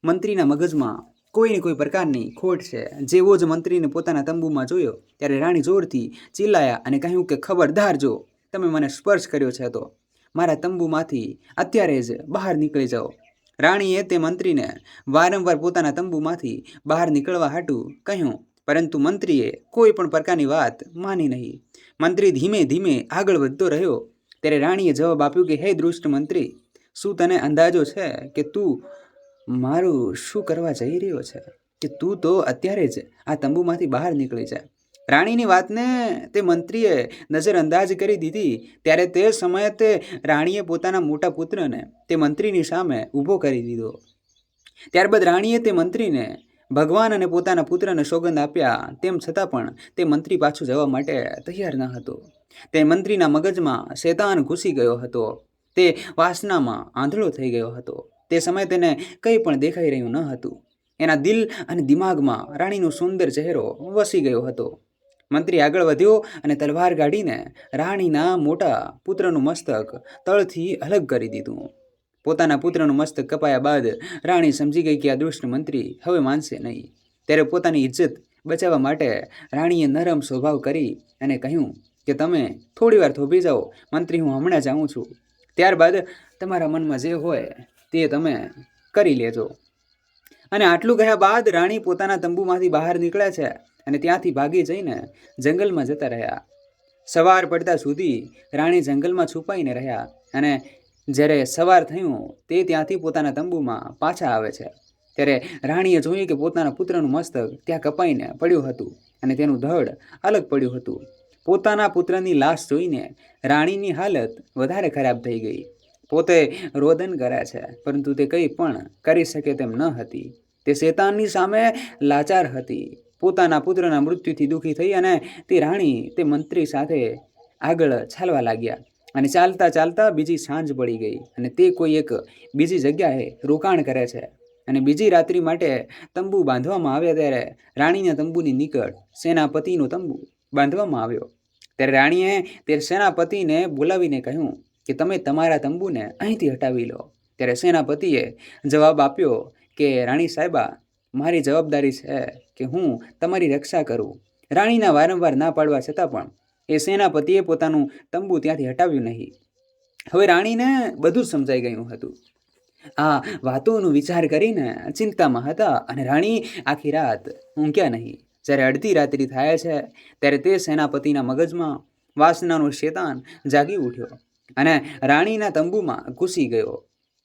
મંત્રીના મગજમાં કોઈ ને કોઈ પ્રકારની ખોટ છે. જેવો જ મંત્રીને પોતાના તંબુમાં જોયો ત્યારે રાણી જોરથી ચિલ્લાયા અને કહ્યું કે ખબરદાર, જો તમે મને સ્પર્શ કર્યો છે તો મારા તંબુમાંથી અત્યારે જ બહાર નીકળી જાઓ. રાણીએ તે મંત્રીને વારંવાર પોતાના તંબુમાંથી બહાર નીકળવા હાટું કહ્યું, પરંતુ મંત્રીએ કોઈ પણ પ્રકારની વાત માની નહીં. મંત્રી ધીમે ધીમે આગળ વધતો રહ્યો. ત્યારે રાણીએ જવાબ આપ્યો કે હે દુષ્ટ મંત્રી, શું તને અંદાજો છે કે તું મારું શું કરવા જઈ રહ્યો છે? કે તું તો અત્યારે જ આ તંબુમાંથી બહાર નીકળી જાય. રાણીની વાતને તે મંત્રીએ નજરઅંદાજ કરી દીધી. ત્યારે તે સમયે તે રાણીએ પોતાના મોટા પુત્રને તે મંત્રીની સામે ઊભો કરી દીધો. ત્યારબાદ રાણીએ તે મંત્રીને ભગવાન અને પોતાના પુત્રને સોગંદ આપ્યા. તેમ છતાં પણ તે મંત્રી પાછું જવા માટે તૈયાર ન હતો. તે મંત્રીના મગજમાં શૈતાન ઘૂસી ગયો હતો. તે વાસનામાં આંધળો થઈ ગયો હતો. તે સમયે તેને કંઈ પણ દેખાઈ રહ્યું ન હતું. એના દિલ અને દિમાગમાં રાણીનો સુંદર ચહેરો વસી ગયો હતો. મંત્રી આગળ વધ્યો અને તલવાર કાઢીને રાણીના મોટા પુત્રનું મસ્તક તળથી અલગ કરી દીધું. પોતાના પુત્રનું મસ્તક કપાયા બાદ રાણી સમજી ગઈ કે આ દુષ્ટ મંત્રી હવે માનશે નહીં. ત્યારે પોતાની ઇજ્જત બચાવવા માટે રાણીએ નરમ સ્વભાવ કરી અને કહ્યું કે તમે થોડી વાર થોભી જાઓ, મંત્રી હું હમણાં જાઉં છું. ત્યારબાદ તમારા મનમાં જે હોય તે તમે કરી લેજો. અને આટલું કહ્યા બાદ રાણી પોતાના તંબુમાંથી બહાર નીકળ્યા છે અને ત્યાંથી ભાગી જઈને જંગલમાં જતા રહ્યા. સવાર પડતા સુધી રાણી જંગલમાં છુપાઈને રહ્યા અને જ્યારે સવાર થયું તે ત્યાંથી પોતાના તંબુમાં પાછા આવે છે. ત્યારે રાણીએ જોયું કે પોતાના પુત્રનું મસ્તક ત્યાં કપાઈને પડ્યું હતું અને તેનું ધડ અલગ પડ્યું હતું. પોતાના પુત્રની લાશ જોઈને રાણીની હાલત વધારે ખરાબ થઈ ગઈ. પોતે રોદન કરે છે પરંતુ તે કંઈ પણ કરી શકે તેમ ન હતી. તે શેતાનની સામે લાચાર હતી. પોતાના પુત્રના મૃત્યુથી દુઃખી થઈ અને તે રાણી તે મંત્રી સાથે આગળ ચાલવા લાગ્યા. અને ચાલતા ચાલતા બીજી સાંજ પડી ગઈ અને તે કોઈ એક બીજી જગ્યાએ રોકાણ કરે છે અને બીજી રાત્રિ માટે તંબુ બાંધવામાં આવ્યા. ત્યારે રાણીના તંબુની નિકટ સેનાપતિનો તંબુ બાંધવામાં આવ્યો. ત્યારે રાણીએ તે સેનાપતિને બોલાવીને કહ્યું કે તમે તમારા તંબુને અહીંથી હટાવી લો. ત્યારે સેનાપતિએ જવાબ આપ્યો કે રાણી સાહેબા, મારી જવાબદારી છે કે હું તમારી રક્ષા કરું. રાણીના વારંવાર ના પાડવા છતાં પણ એ સેનાપતિએ પોતાનું તંબુ ત્યાંથી હટાવ્યું નહીં. હવે રાણીને બધું સમજાઈ ગયું હતું. આ વાતોનો વિચાર કરીને ચિંતામાં હતા અને રાણી આખી રાત ઊંઘ્યા નહીં. જ્યારે અડધી રાત્રિ થાય છે ત્યારે તે સેનાપતિના મગજમાં વાસનાનો શેતાન જાગી ઉઠ્યો અને રાણીના તંબુમાં ઘૂસી ગયો.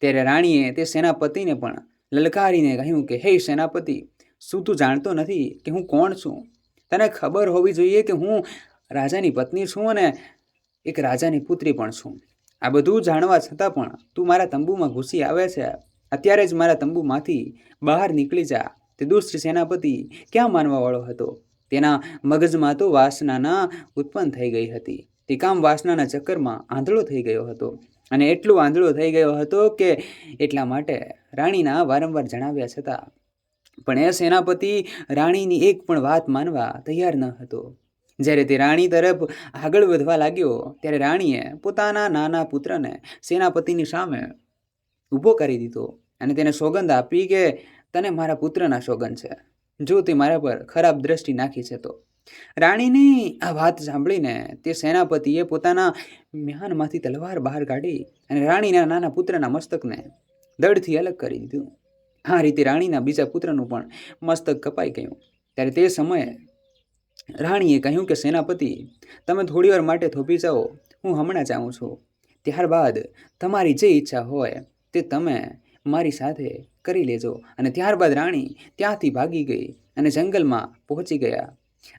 ત્યારે રાણીએ તે સેનાપતિને પણ લલકારીને કહ્યું કે હે સેનાપતિ, શું તું જાણતો નથી કે હું કોણ છું? તને ખબર હોવી જોઈએ કે હું રાજાની પત્ની છું અને એક રાજાની પુત્રી પણ છું. આ બધું જાણવા છતાં પણ તું મારા તંબુમાં ઘૂસી આવે છે. અત્યારે જ મારા તંબુમાંથી બહાર નીકળી જા. તે દુષ્ટ સેનાપતિ ક્યાં માનવાવાળો હતો? તેના મગજમાં તો વાસનાના ઉત્પન્ન થઈ ગઈ હતી. તે કામ વાસનાના ચક્કરમાં આંધળો થઈ ગયો હતો અને એટલો આંધળો થઈ ગયો હતો કે એટલા માટે રાણીના વારંવાર જણાવ્યા છતાં પણ એ સેનાપતિ રાણીની એક પણ વાત માનવા તૈયાર ન હતો. જ્યારે તે રાણી તરફ આગળ વધવા લાગ્યો ત્યારે રાણીએ પોતાના નાના પુત્રને સેનાપતિની સામે ઊભો કરી દીધો અને તેને સોગંદ આપી કે તને મારા પુત્રના સોગંદ છે, જો તે મારા પર ખરાબ દ્રષ્ટિ નાખી છે તો. રાણીની આ વાત સાંભળીને તે સેનાપતિએ પોતાના મ્યાનમાંથી તલવાર બહાર કાઢી અને રાણીના નાના પુત્રના મસ્તકને દળથી અલગ કરી દીધું. આ રીતે રાણીના બીજા પુત્રનું પણ મસ્તક કપાઈ ગયું. ત્યારે તે સમયે રાણીએ કહ્યું કે સેનાપતિ, તમે થોડી વાર માટે થોભી જાઓ, હું હમણાં જાઉં છું. ત્યારબાદ તમારી જે ઈચ્છા હોય તે તમે મારી સાથે કરી લેજો. અને ત્યારબાદ રાણી ત્યાંથી ભાગી ગઈ અને જંગલમાં પહોંચી ગયા.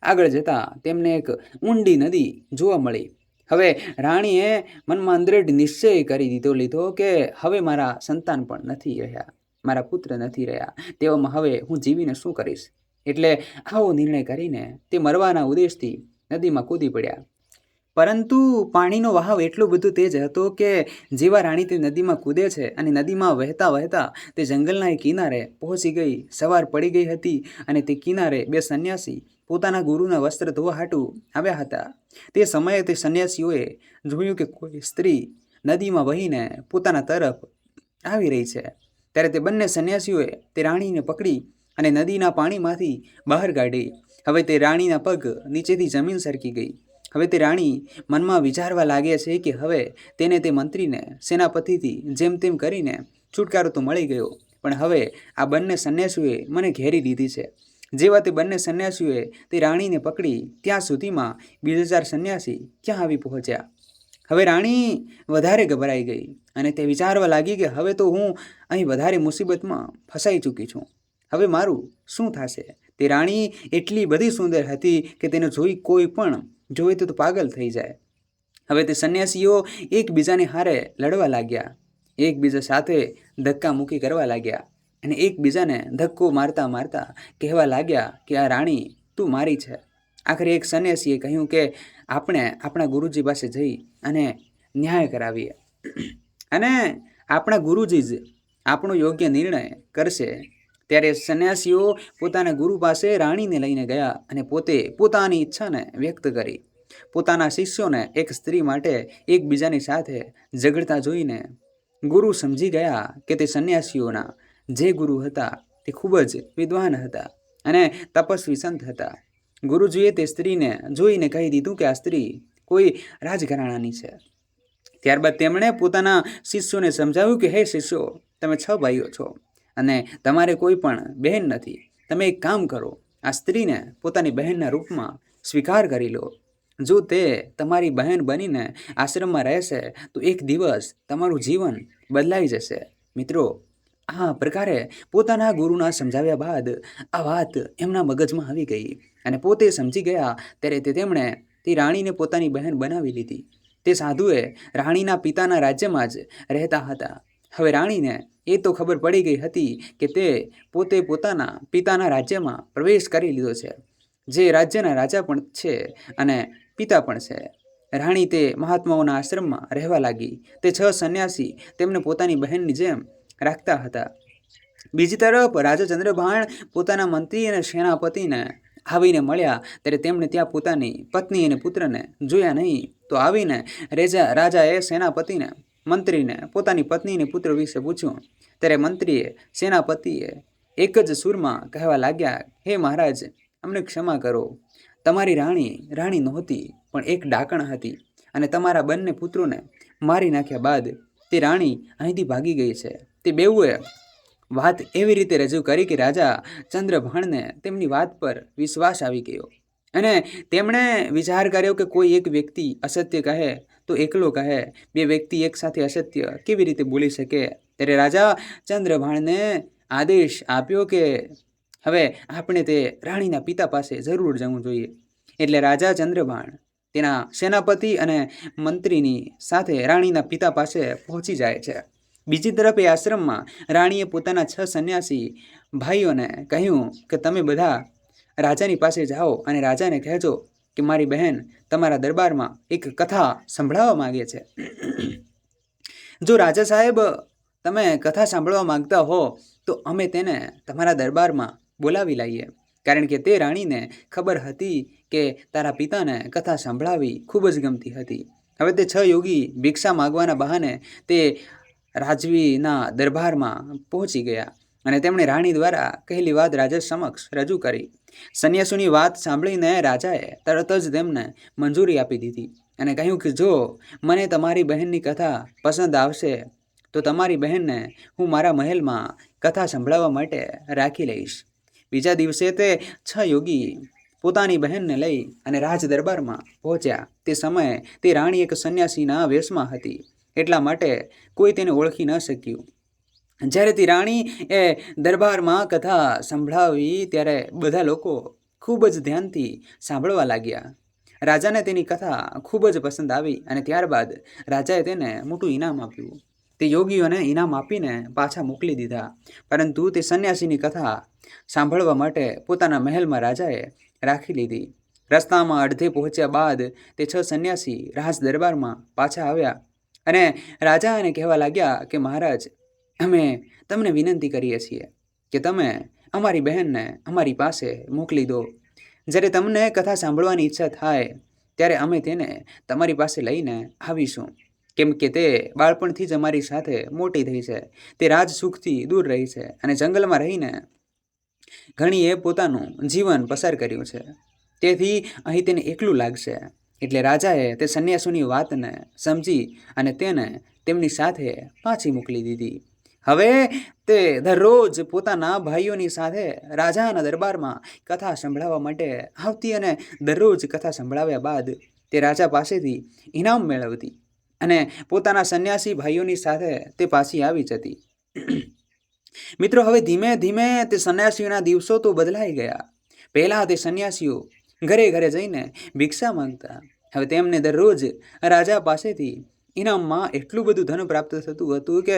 આગળ જતાં તેમને એક ઊંડી નદી જોવા મળી. હવે રાણીએ મનમાં દ્રઢ નિશ્ચય કરી લીધો કે હવે મારા સંતાન પણ નથી રહ્યા, મારા પુત્ર નથી રહ્યા, તેવામાં હવે હું જીવીને શું કરીશ? એટલે આવો નિર્ણય કરીને તે મરવાના ઉદ્દેશથી નદીમાં કૂદી પડ્યા. પરંતુ પાણીનો વહાવ એટલો બધો તેજ હતો કે જેવા રાણી તે નદીમાં કૂદે છે અને નદીમાં વહેતા વહેતા તે જંગલના એ કિનારે પહોંચી ગઈ. સવાર પડી ગઈ હતી અને તે કિનારે બે સંન્યાસી પોતાના ગુરુના વસ્ત્ર ધોવા હાટું આવ્યા હતા. તે સમયે તે સંન્યાસીઓએ જોયું કે કોઈ સ્ત્રી નદીમાં વહીને પોતાના તરફ આવી રહી છે. ત્યારે તે બંને સંન્યાસીઓએ તે રાણીને પકડી અને નદીના પાણીમાંથી બહાર કાઢી. હવે તે રાણીના પગ નીચેથી જમીન સરકી ગઈ. હવે તે રાણી મનમાં વિચારવા લાગે છે કે હવે તેને તે મંત્રીને સેનાપતિથી જેમ તેમ કરીને છુટકારો તો મળી ગયો, પણ હવે આ બંને સંન્યાસીઓએ મને ઘેરી લીધી છે. જેવા તે બંને સંન્યાસીઓએ તે રાણીને પકડી ત્યાં સુધીમાં બીજા 4 સંન્યાસી ક્યાં આવી પહોંચ્યા. હવે રાણી વધારે ગભરાઈ ગઈ અને તે વિચારવા લાગી કે હવે તો હું અહીં વધારે મુસીબતમાં ફસાઈ ચૂકી છું. હવે મારું શું થશે? તે રાણી એટલી બધી સુંદર હતી કે તેને જોઈ કોઈ પણ જોવે તો પાગલ થઈ જાય. હવે તે સંન્યાસીઓ એકબીજાને હારે લડવા લાગ્યા, એકબીજા સાથે ધક્કા મૂકી કરવા લાગ્યા અને એકબીજાને ધક્કો મારતા મારતા કહેવા લાગ્યા કે આ રાણી તું મારી છે. આખરે એક સંન્યાસીએ કહ્યું કે આપણે આપણા ગુરુજી પાસે જઈ અને ન્યાય કરાવીએ અને આપણા ગુરુજી જ આપણો યોગ્ય નિર્ણય કરશે. ત્યારે સંન્યાસીઓ પોતાના ગુરુ પાસે રાણીને લઈને ગયા અને પોતે પોતાની ઈચ્છાને વ્યક્ત કરી. પોતાના શિષ્યોને એક સ્ત્રી માટે એકબીજાની સાથે ઝઘડતા જોઈને ગુરુ સમજી ગયા કે તે સંન્યાસીઓના જે ગુરુ હતા તે ખૂબ જ વિદ્વાન હતા અને તપસ્વી સંત હતા. ગુરુજીએ તે સ્ત્રીને જોઈને કહી દીધું કે આ સ્ત્રી કોઈ રાજઘરાણાની છે. ત્યારબાદ તેમણે પોતાના શિષ્યોને સમજાવ્યું કે હે શિષ્યો, તમે 6 ભાઈઓ છો અને તમારે કોઈ પણ બહેન નથી. તમે એક કામ કરો, આ સ્ત્રીને પોતાની બહેનના રૂપમાં સ્વીકાર કરી લો. જો તે તમારી બહેન બનીને આશ્રમમાં રહેશે તો એક દિવસ તમારું જીવન બદલાઈ જશે. મિત્રો, આ પ્રકારે પોતાના ગુરુના સમજાવ્યા બાદ આ વાત એમના મગજમાં આવી ગઈ અને પોતે સમજી ગયા. ત્યારે તેમણે તે રાણીને પોતાની બહેન બનાવી લીધી. તે સાધુએ રાણીના પિતાના રાજ્યમાં જ રહેતા હતા. હવે રાણીને એ તો ખબર પડી ગઈ હતી કે તે પોતે પોતાના પિતાના રાજ્યમાં પ્રવેશ કરી લીધો છે, જે રાજ્યના રાજા પણ છે અને પિતા પણ છે. રાણી તે મહાત્માઓના આશ્રમમાં રહેવા લાગી. તે 6 સંન્યાસી તેમને પોતાની બહેનની જેમ રાખતા હતા. બીજી તરફ રાજા ચંદ્રભાણ પોતાના મંત્રી અને સેનાપતિને આવીને મળ્યા ત્યારે તેમણે ત્યાં પોતાની પત્ની અને પુત્રને જોયા નહીં. તો આવીને રાજાએ સેનાપતિને મંત્રીને પોતાની પત્ની અને પુત્ર વિશે પૂછ્યું. ત્યારે મંત્રીએ સેનાપતિએ એક જ સૂરમાં કહેવા લાગ્યા, હે મહારાજ, અમને ક્ષમા કરો. તમારી રાણી નહોતી, પણ એક ડાકણ હતી, અને તમારા બંને પુત્રોને મારી નાખ્યા બાદ તે રાણી અહીંથી ભાગી ગઈ છે. તે બેઉએ વાત એવી રીતે રજૂ કરી કે રાજા ચંદ્રભાણને તેમની વાત પર વિશ્વાસ આવી ગયો, અને તેમણે વિચાર કર્યો કે કોઈ એક વ્યક્તિ અસત્ય કહે તો એકલો કહે, બે વ્યક્તિ એક સાથે અસત્ય કેવી રીતે બોલી શકે. ત્યારે રાજા ચંદ્રભાણને આદેશ આપ્યો કે હવે આપણે તે રાણીના પિતા પાસે જરૂર જવું જોઈએ. એટલે રાજા ચંદ્રભાણ તેના સેનાપતિ અને મંત્રીની સાથે રાણીના પિતા પાસે પહોંચી જાય છે. બીજી તરફ એ આશ્રમમાં રાણીએ પોતાના 6 સંન્યાસી ભાઈઓને કહ્યું કે તમે બધા રાજાની પાસે જાઓ અને રાજાને કહેજો કે મારી બહેન તમારા દરબારમાં એક કથા સંભળાવવા માંગે છે. જો રાજા સાહેબ તમે કથા સાંભળવા માંગતા હો તો અમે તેને તમારા દરબારમાં બોલાવી લઈએ, કારણ કે તે રાણીને ખબર હતી કે તારા પિતાને કથા સંભળાવી ખૂબ જ ગમતી હતી. હવે તે 6 યોગી ભિક્ષા માગવાના બહાને તે રાજવીના દરબારમાં પહોંચી ગયા અને તેમણે રાણી દ્વારા કહેલી વાત રાજા સમક્ષ રજૂ કરી. સંન્યાસીઓની વાત સાંભળીને રાજાએ તરત જ તેમને મંજૂરી આપી દીધી અને કહ્યું કે જો મને તમારી બહેનની કથા પસંદ આવશે તો તમારી બહેનને હું મારા મહેલમાં કથા સંભળાવવા માટે રાખી લઈશ. બીજા દિવસે તે 6 યોગી પોતાની બહેનને લઈ અને રાજ દરબારમાં પહોંચ્યા. તે સમયે તે રાણી એક સંન્યાસીના વેશમાં હતી, એટલા માટે કોઈ તેને ઓળખી ન શક્યું. જ્યારે તે રાણી એ દરબારમાં કથા સંભળાવી ત્યારે બધા લોકો ખૂબ જ ધ્યાનથી સાંભળવા લાગ્યા. રાજાને તેની કથા ખૂબ જ પસંદ આવી અને ત્યારબાદ રાજાએ તેને મોટું ઇનામ આપ્યું. તે યોગીઓને ઇનામ આપીને પાછા મોકલી દીધા, પરંતુ તે સંન્યાસીની કથા સાંભળવા માટે પોતાના મહેલમાં રાજાએ રાખી લીધી. રસ્તામાં અડધે પહોંચ્યા બાદ તે 6 સંન્યાસી રાજ દરબારમાં પાછા આવ્યા અને રાજાને કહેવા લાગ્યા કે મહારાજ, અમે તમને વિનંતી કરીએ છીએ કે તમે અમારી બહેનને અમારી પાસે મોકલી દો. જ્યારે તમને કથા સાંભળવાની ઈચ્છા થાય ત્યારે અમે તેને તમારી પાસે લઈને આવીશું, કેમ કે તે બાળપણથી જ અમારી સાથે મોટી થઈ છે. તે રાજ સુખથી દૂર રહી છે અને જંગલમાં રહીને ઘણીએ પોતાનું જીવન પસાર કર્યું છે, તેથી અહીં તેને એકલું લાગશે. એટલે રાજાએ તે સંન્યાસીઓની વાતને સમજી અને તેને તેમની સાથે પાછી મોકલી દીધી. હવે તે દરરોજ પોતાના ભાઈઓની સાથે રાજાના દરબારમાં કથા સંભળાવવા માટે આવતી અને દરરોજ કથા સંભળાવ્યા બાદ તે રાજા પાસેથી ઇનામ મેળવતી અને પોતાના સંન્યાસી ભાઈઓની સાથે તે પાછી આવી જતી. મિત્રો, હવે ધીમે ધીમે તે સંન્યાસીઓના દિવસો તો બદલાઈ ગયા. પહેલાં તે સંન્યાસીઓ ઘરે ઘરે જઈને ભિક્ષા માંગતા. હવે તેમને દરરોજ રાજા પાસેથી ઇનામમાં એટલું બધું ધન પ્રાપ્ત થતું હતું કે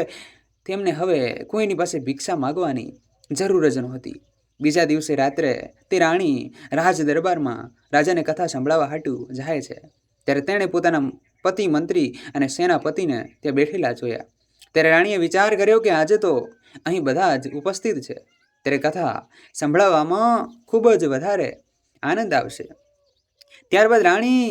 તેમને હવે કોઈની પાસે ભિક્ષા માગવાની જરૂર જ નહોતી. બીજા દિવસે રાત્રે તે રાણી રાજ દરબારમાં રાજાને કથા સંભળાવવા હાટું જાય છે. ત્યારે તેણે પોતાના પતિ, મંત્રી અને સેનાપતિને ત્યાં બેઠેલા જોયા. ત્યારે રાણીએ વિચાર કર્યો કે આજે તો અહીં બધા જ ઉપસ્થિત છે, ત્યારે કથા સંભળાવવામાં ખૂબ જ વધારે આનંદ આવશે. ત્યારબાદ રાણી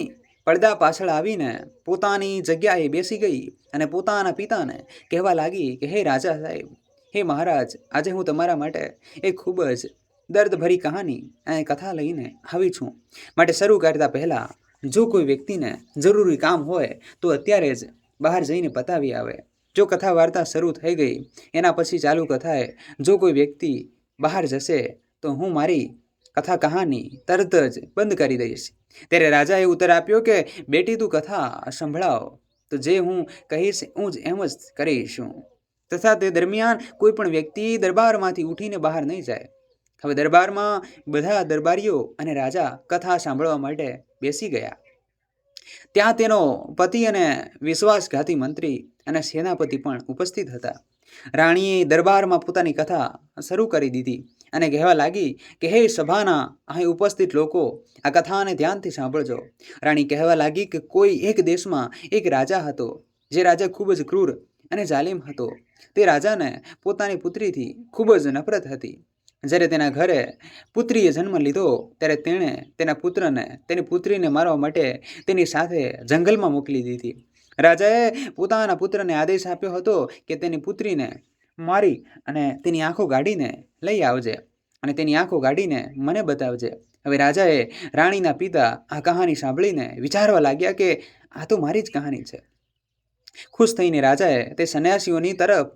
પડદા પાછળ આવીને પોતાની જગ્યાએ બેસી ગઈ અને પોતાના પિતાને કહેવા લાગી કે હે રાજા સાહેબ, હે મહારાજ, આજે હું તમારા માટે એક ખૂબ જ દર્દભરી કહાની અને કથા લઈને આવી છું. માટે શરૂ કરતા પહેલાં જો કોઈ વ્યક્તિને જરૂરી કામ હોય તો અત્યારે જ બહાર જઈને પતાવી આવે. જો કથા વાર્તા શરૂ થઈ ગઈ એના પછી ચાલુ કથાએ જો કોઈ વ્યક્તિ બહાર જશે તો હું મારી કથા કહાની તરત જ બંધ કરી દઈશ. ત્યારે રાજાએ ઉત્તર આપ્યો કે બેટી, તું કથા સંભળાવ તો જે હું કહીશ હું જ એમ જ કરીશું. તથા તે દરમિયાન કોઈ પણ વ્યક્તિ દરબારમાંથી ઉઠીને બહાર નહીં જાય. હવે દરબારમાં બધા દરબારીઓ અને રાજા કથા સાંભળવા માટે બેસી ગયા. ત્યાં તેનો પતિ અને વિશ્વાસઘાતી મંત્રી અને સેનાપતિ પણ ઉપસ્થિત હતા. રાણીએ દરબારમાં પોતાની કથા શરૂ કરી દીધી અને કહેવા લાગી કે હે સભાના અહીં ઉપસ્થિત લોકો, આ કથાને ધ્યાનથી સાંભળજો. રાણી કહેવા લાગી કે કોઈ એક દેશમાં એક રાજા હતો. જે રાજા ખૂબ જ ક્રૂર અને જાલિમ હતો. તે રાજાને પોતાની પુત્રીથી ખૂબ જ નફરત હતી. જ્યારે તેના ઘરે પુત્રીએ જન્મ લીધો ત્યારે તેણે તેના પુત્રને તેની પુત્રીને મારવા માટે તેની સાથે જંગલમાં મોકલી દીધી. રાજાએ પોતાના પુત્રને આદેશ આપ્યો હતો કે તેની પુત્રીને મારી અને તેની આંખો ગાડીને લઈ આવજે અને તેની આંખો ગાડીને મને બતાવજે. હવે રાજાએ રાણીના પિતા આ કહાની સાંભળીને વિચારવા લાગ્યા કે આ તો મારી જ કહાની છે. ખુશ થઈને રાજાએ તે સંન્યાસીઓની તરફ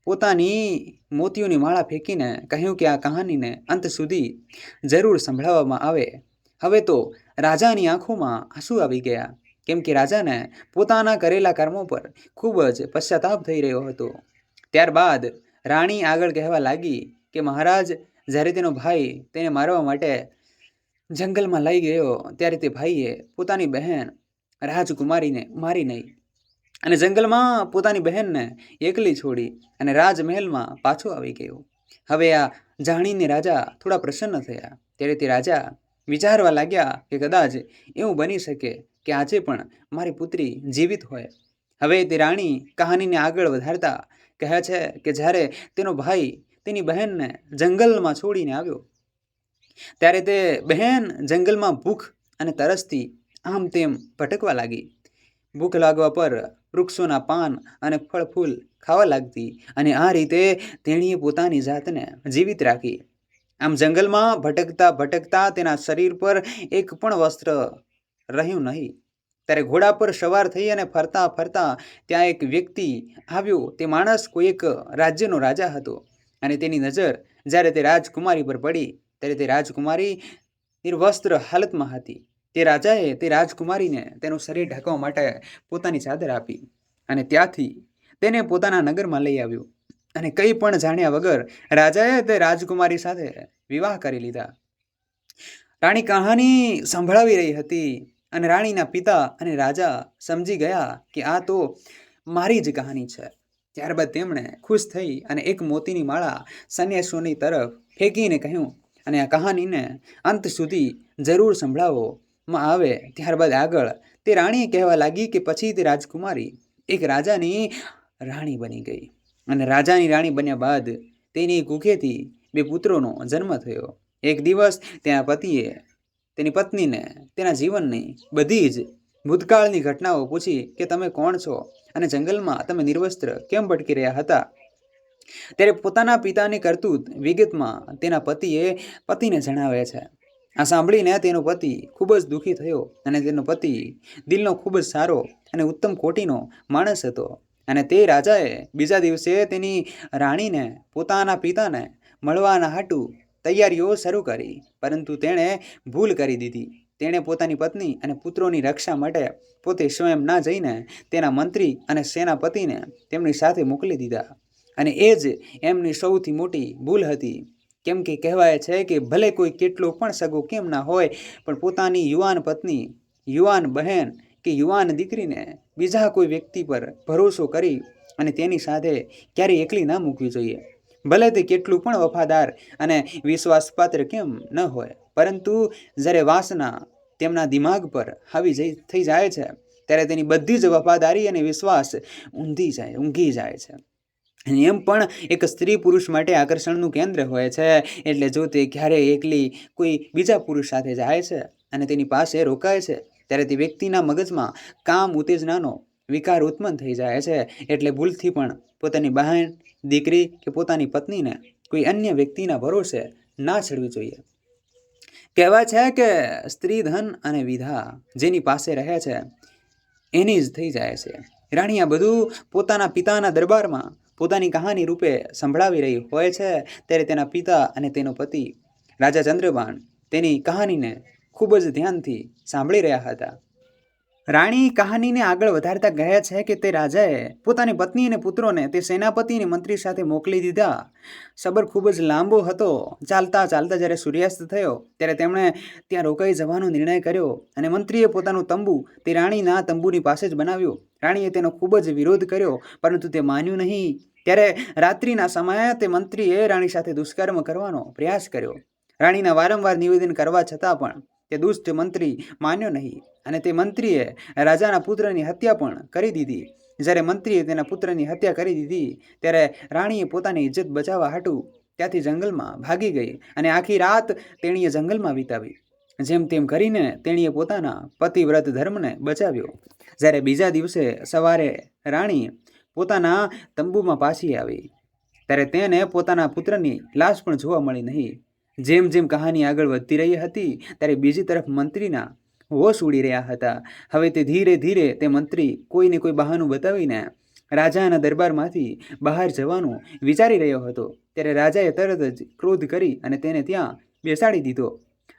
પોતાની મોતીઓની માળા ફેંકીને કહ્યું કે આ કહાનીને અંત સુધી જરૂર સંભળાવવામાં આવે. હવે તો રાજાની આંખોમાં આંસુ આવી ગયા, કેમ કે રાજાને પોતાના કરેલા કર્મો પર ખૂબ જ પશ્ચાતાપ થઈ રહ્યો હતો. ત્યારબાદ રાણી આગળ કહેવા લાગી કે મહારાજ, જ્યારે તેનો ભાઈ તેને મારવા માટે જંગલમાં લઈ ગયો ત્યારે તે ભાઈએ પોતાની બહેન રાજકુમારીને મારી નહીં અને જંગલમાં પોતાની બહેનને એકલી છોડી અને રાજમહેલમાં પાછો આવી ગયો. હવે આ જાણીને રાજા થોડા પ્રસન્ન થયા. ત્યારે તે રાજા વિચારવા લાગ્યા કે કદાચ એવું બની શકે કે આજે પણ મારી પુત્રી જીવિત હોય. હવે તે રાણી કહાનીને આગળ વધારતા કહે છે કે જ્યારે તેનો ભાઈ તેની બહેનને જંગલમાં છોડીને આવ્યો ત્યારે તે બહેન જંગલમાં ભૂખ અને તરસથી આમ તેમ ભટકવા લાગી. ભૂખ લાગવા પર વૃક્ષોના પાન અને ફળ ફૂલ ખાવા લાગતી અને આ રીતે તેણીએ પોતાની જાતને જીવિત રાખી. આમ જંગલમાં ભટકતા ભટકતા તેના શરીર પર એક પણ વસ્ત્ર રહ્યું નહીં. ત્યારે ઘોડા પર સવાર થઈ અને ફરતા ફરતા ત્યાં એક વ્યક્તિ આવ્યો. તે માણસ કોઈ એક રાજ્યનો રાજા હતો અને તેની નજર જ્યારે તે રાજકુમારી પર પડી ત્યારે તે રાજકુમારી નિર્વસ્ત્ર હાલતમાં હતી. તે રાજાએ તે રાજકુમારીને તેનું શરીર ઢાંકવા માટે પોતાની ચાદર આપી અને ત્યાંથી તેને પોતાના નગરમાં લઈ આવ્યો અને કંઈ પણ જાણ્યા વગર રાજાએ તે રાજકુમારી સાથે વિવાહ કરી લીધા. રાણી કહાની સંભળાવી રહી હતી અને રાણીના પિતા અને રાજા સમજી ગયા કે આ તો મારી જ કહાની છે. ત્યારબાદ તેમણે ખુશ થઈ અને એક મોતીની માળા સંન્યાસીઓની તરફ ફેંકીને કહ્યું અને આ કહાનીને અંત સુધી જરૂર સંભળાવવામાં આવે. ત્યારબાદ આગળ તે રાણીએ કહેવા લાગી કે પછી તે રાજકુમારી એક રાજાની રાણી બની ગઈ અને રાજાની રાણી બન્યા બાદ તેની કુખેથી 2 પુત્રોનો જન્મ થયો. એક દિવસ તેના પતિએ તેની પત્નીને તેના જીવનની બધી જ ભૂતકાળની ઘટનાઓ પૂછી કે તમે કોણ છો અને જંગલમાં તમે નિર્વસ્ત્ર કેમ ભટકી રહ્યા હતા. ત્યારે પોતાના પિતાની કરતૂત વિગતમાં તેના પતિને જણાવે છે. આ સાંભળીને તેનો પતિ ખૂબ જ દુઃખી થયો અને તેનો પતિ દિલનો ખૂબ જ સારો અને ઉત્તમ કોટીનો માણસ હતો અને તે રાજાએ બીજા દિવસે તેની રાણીને પોતાના પિતાને મળવાના હાટુ તૈયારીઓ શરૂ કરી, પરંતુ તેણે ભૂલ કરી દીધી. તેણે પોતાની પત્ની અને પુત્રોની રક્ષા માટે પોતે સ્વયં ના જઈને તેના મંત્રી અને સેનાપતિને તેમની સાથે મોકલી દીધા અને એ જ એમની સૌથી મોટી ભૂલ હતી. કેમ કે કહેવાય છે કે ભલે કોઈ કેટલો પણ સગો કેમ ના હોય પણ પોતાની યુવાન પત્ની, યુવાન બહેન કે યુવાન દીકરીને બીજા કોઈ વ્યક્તિ પર ભરોસો કરી અને તેની સાથે ક્યારેય એકલી ના મૂકવી જોઈએ. ભલે તે કેટલું પણ વફાદાર અને વિશ્વાસપાત્ર કેમ ન હોય, પરંતુ જ્યારે વાસના તેમના દિમાગ પર હાવી થઈ જાય છે ત્યારે તેની બધી જ વફાદારી અને વિશ્વાસ ઊંઘી જાય છે. એમ પણ એક સ્ત્રી પુરુષ માટે આકર્ષણનું કેન્દ્ર હોય છે. એટલે જો તે ક્યારેય એકલી કોઈ બીજા પુરુષ સાથે જાય છે અને તેની પાસે રોકાય છે ત્યારે તે વ્યક્તિના મગજમાં કામ ઉત્તેજનાનો વિકાર ઉત્પન્ન થઈ જાય છે. એટલે ભૂલથી પણ પોતાની બહેન, દીકરી કે પોતાની પત્નીને કોઈ અન્ય વ્યક્તિના ભરોસે ના છોડવી જોઈએ. કહેવાય છે કે સ્ત્રી ધન અને વિધા જેની પાસે રહે છે એની જ થઈ જાય છે. રાણી આ બધું પોતાના પિતાના દરબારમાં પોતાની કહાની રૂપે સંભળાવી રહી હોય છે ત્યારે તેના પિતા અને તેનો પતિ રાજા ચંદ્રબાણ તેની કહાનીને ખૂબ જ ધ્યાનથી સાંભળી રહ્યા હતા. રાણી કહાનીને આગળ વધારતા કહે છે કે તે રાજાએ પોતાની પત્ની અને પુત્રોને તે સેનાપતિ અને મંત્રી સાથે મોકલી દીધા. સબર ખૂબ જ લાંબો હતો. ચાલતા ચાલતા જ્યારે સૂર્યાસ્ત થયો ત્યારે તેમણે ત્યાં રોકાઈ જવાનો નિર્ણય કર્યો અને મંત્રીએ પોતાનું તંબુ તે રાણીના તંબુની પાસે જ બનાવ્યું. રાણીએ તેનો ખૂબ જ વિરોધ કર્યો પરંતુ તે માન્યું નહીં. ત્યારે રાત્રિના સમયે તે મંત્રીએ રાણી સાથે દુષ્કર્મ કરવાનો પ્રયાસ કર્યો. રાણીના વારંવાર નિવેદન કરવા છતાં પણ તે દુષ્ટ મંત્રી માન્યો નહીં અને તે મંત્રીએ રાજાના પુત્રની હત્યા પણ કરી દીધી. જ્યારે મંત્રીએ તેના પુત્રની હત્યા કરી દીધી ત્યારે રાણીએ પોતાની ઇજ્જત બચાવવા હાટુ ત્યાંથી જંગલમાં ભાગી ગઈ અને આખી રાત તેણીએ જંગલમાં વિતાવી. જેમ તેમ કરીને તેણીએ પોતાના પતિવ્રત ધર્મને બચાવ્યો. જ્યારે બીજા દિવસે સવારે રાણી પોતાના તંબુમાં પાછી આવી ત્યારે તેને પોતાના પુત્રની લાશ પણ જોવા મળી નહીં. જેમ જેમ કહાની આગળ વધતી રહી હતી ત્યારે બીજી તરફ મંત્રીના હોશ ઉડી રહ્યા હતા. હવે તે ધીરે ધીરે તે મંત્રી કોઈને કોઈ બહાનું બતાવીને રાજાના દરબારમાંથી બહાર જવાનું વિચારી રહ્યો હતો. ત્યારે રાજાએ તરત જ ક્રોધ કરી અને તેને ત્યાં બેસાડી દીધો.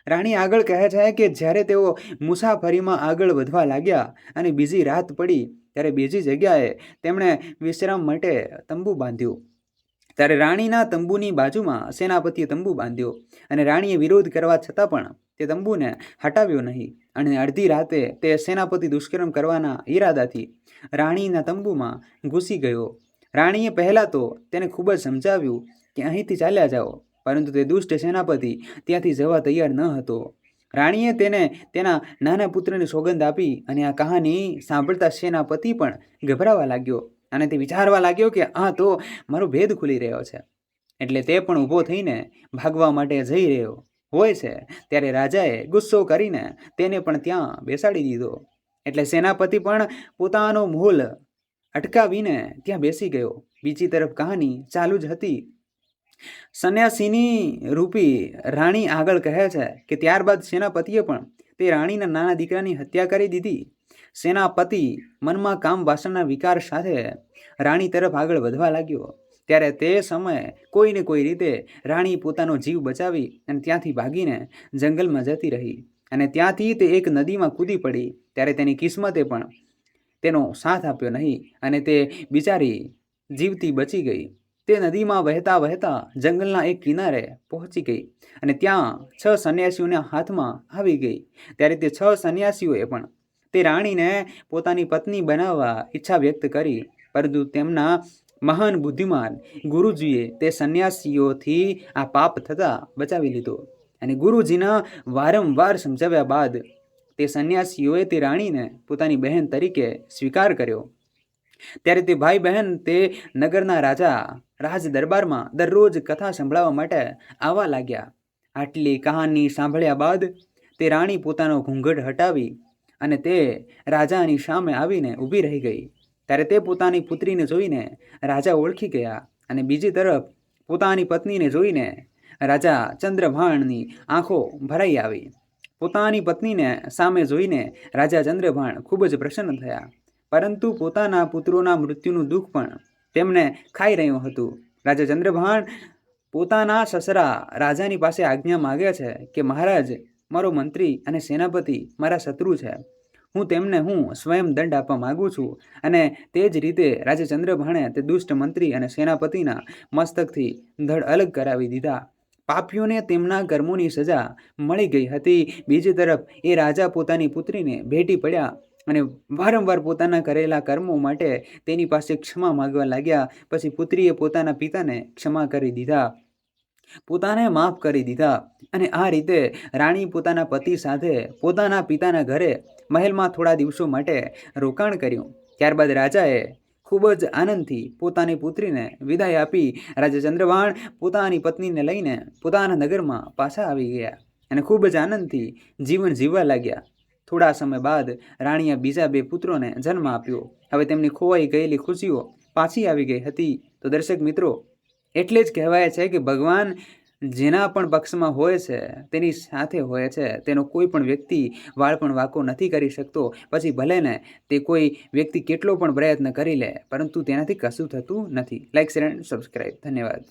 રાણી આગળ કહે છે કે જ્યારે તેઓ મુસાફરીમાં આગળ વધવા લાગ્યા અને બીજી રાત પડી ત્યારે બીજી જગ્યાએ તેમણે વિશ્રામ માટે તંબુ બાંધ્યું. ત્યારે રાણીના તંબુની બાજુમાં સેનાપતિએ તંબુ બાંધ્યો અને રાણીએ વિરોધ કરવા છતાં પણ તે તંબુને હટાવ્યો નહીં અને અડધી રાતે તે સેનાપતિ દુષ્કર્મ કરવાના ઈરાદાથી રાણીના તંબુમાં ઘૂસી ગયો. રાણીએ પહેલાં તો તેને ખૂબ જ સમજાવ્યું કે અહીંથી ચાલ્યા જાઓ, પરંતુ તે દુષ્ટ સેનાપતિ ત્યાંથી જવા તૈયાર ન હતો. રાણીએ તેને તેના નાના પુત્રની સોગંદ આપી અને આ કહાની સાંભળતા સેનાપતિ પણ ગભરાવા લાગ્યો અને તે વિચારવા લાગ્યો કે આ તો મારો ભેદ ખુલી રહ્યો છે. એટલે તે પણ ઊભો થઈને ભાગવા માટે જઈ રહ્યો હોય છે ત્યારે રાજાએ ગુસ્સો કરીને તેને પણ ત્યાં બેસાડી દીધો. એટલે સેનાપતિ પણ પોતાનો મોલ અટકાવીને ત્યાં બેસી ગયો. બીજી તરફ કહાની ચાલુ જ હતી. સંન્યાસીની રૂપી રાણી આગળ કહે છે કે ત્યારબાદ સેનાપતિએ પણ તે રાણીના નાના દીકરાની હત્યા કરી દીધી. સેનાપતિ મનમાં કામ વાસણના વિકાર સાથે રાણી તરફ આગળ વધવા લાગ્યો. ત્યારે તે સમયે કોઈને કોઈ રીતે રાણી પોતાનો જીવ બચાવી અને ત્યાંથી ભાગીને જંગલમાં જતી રહી અને ત્યાંથી તે એક નદીમાં કૂદી પડી. ત્યારે તેની કિસ્મતે પણ તેનો સાથ આપ્યો નહીં અને તે બિચારી જીવતી બચી ગઈ. તે નદીમાં વહેતા વહેતા જંગલના એક કિનારે પહોંચી ગઈ અને ત્યાં 6 સંન્યાસીઓના હાથમાં આવી ગઈ. ત્યારે તે 6 સંન્યાસીઓએ પણ તે રાણીને પોતાની પત્ની બનાવવા ઈચ્છા વ્યક્ત કરી, પરંતુ તેમના મહાન બુદ્ધિમાન ગુરુજીએ તે સંન્યાસીઓથી આ પાપ થતાં બચાવી લીધો અને ગુરુજીના વારંવાર સમજાવ્યા બાદ તે સંન્યાસીઓએ તે રાણીને પોતાની બહેન તરીકે સ્વીકાર કર્યો. ત્યારે તે ભાઈ બહેન તે નગરના રાજ દરબારમાં દરરોજ કથા સંભળાવવા માટે આવવા લાગ્યા. આટલી કહાની સાંભળ્યા બાદ તે રાણી પોતાનો ઘૂંઘટ હટાવી અને તે રાજાની સામે આવીને ઊભી રહી ગઈ. ત્યારે તે પોતાની પુત્રીને જોઈને રાજા ઓળખી ગયા અને બીજી તરફ પોતાની પત્નીને જોઈને રાજા ચંદ્રભાણની આંખો ભરાઈ આવી. પોતાની પત્નીને સામે જોઈને રાજા ચંદ્રભાણ ખૂબ જ પ્રસન્ન થયા, પરંતુ પોતાના પુત્રોના મૃત્યુનું દુઃખ પણ તેમને ખાઈ રહ્યું હતું. રાજા ચંદ્રભાણ પોતાના સસરા રાજાની પાસે આજ્ઞા માગે છે કે મહારાજ, મારો મંત્રી અને સેનાપતિ મારા શત્રુ છે. હું સ્વયં દંડ આપવા માગું છું. અને તે જ રીતે રાજા ચંદ્રભાણે તે દુષ્ટ મંત્રી અને સેનાપતિના મસ્તકથી ધડ અલગ કરાવી દીધા. પાપીઓને તેમના કર્મોની સજા મળી ગઈ હતી. બીજી તરફ એ રાજા પોતાની પુત્રીને ભેટી પડ્યા અને વારંવાર પોતાના કરેલા કર્મો માટે તેની પાસે ક્ષમા માગવા લાગ્યા. પછી પુત્રીએ પોતાના પિતાને ક્ષમા કરી દીધા, પોતાને માફ કરી દીધા અને આ રીતે રાણી પોતાના પતિ સાથે પોતાના પિતાના ઘરે મહેલમાં થોડા દિવસો માટે રોકાણ કર્યું. ત્યારબાદ રાજાએ ખૂબ જ આનંદથી પોતાની પુત્રીને વિદાય આપી રાજા ચંદ્રભાણ પોતાની પત્નીને લઈને પોતાના નગરમાં પાછા આવી ગયા અને ખૂબ જ આનંદથી જીવન જીવવા લાગ્યા. થોડા સમય બાદ રાણીએ બીજા 2 પુત્રોને જન્મ આપ્યો. હવે તેમની ખોવાઈ ગયેલી ખુશીઓ પાછી આવી ગઈ હતી. તો દર્શક મિત્રો, એટલે જ કહેવાય છે કે ભગવાન જેના પણ પક્ષમાં હોય છે તેની સાથે હોય છે. તેનો કોઈ પણ વ્યક્તિ વાળ પણ વાંકો નથી કરી શકતો. પછી ભલે ને તે કોઈ વ્યક્તિ કેટલો પણ પ્રયત્ન કરી લે, પરંતુ તેનાથી કશું થતું નથી. Like, share and subscribe. ધન્યવાદ.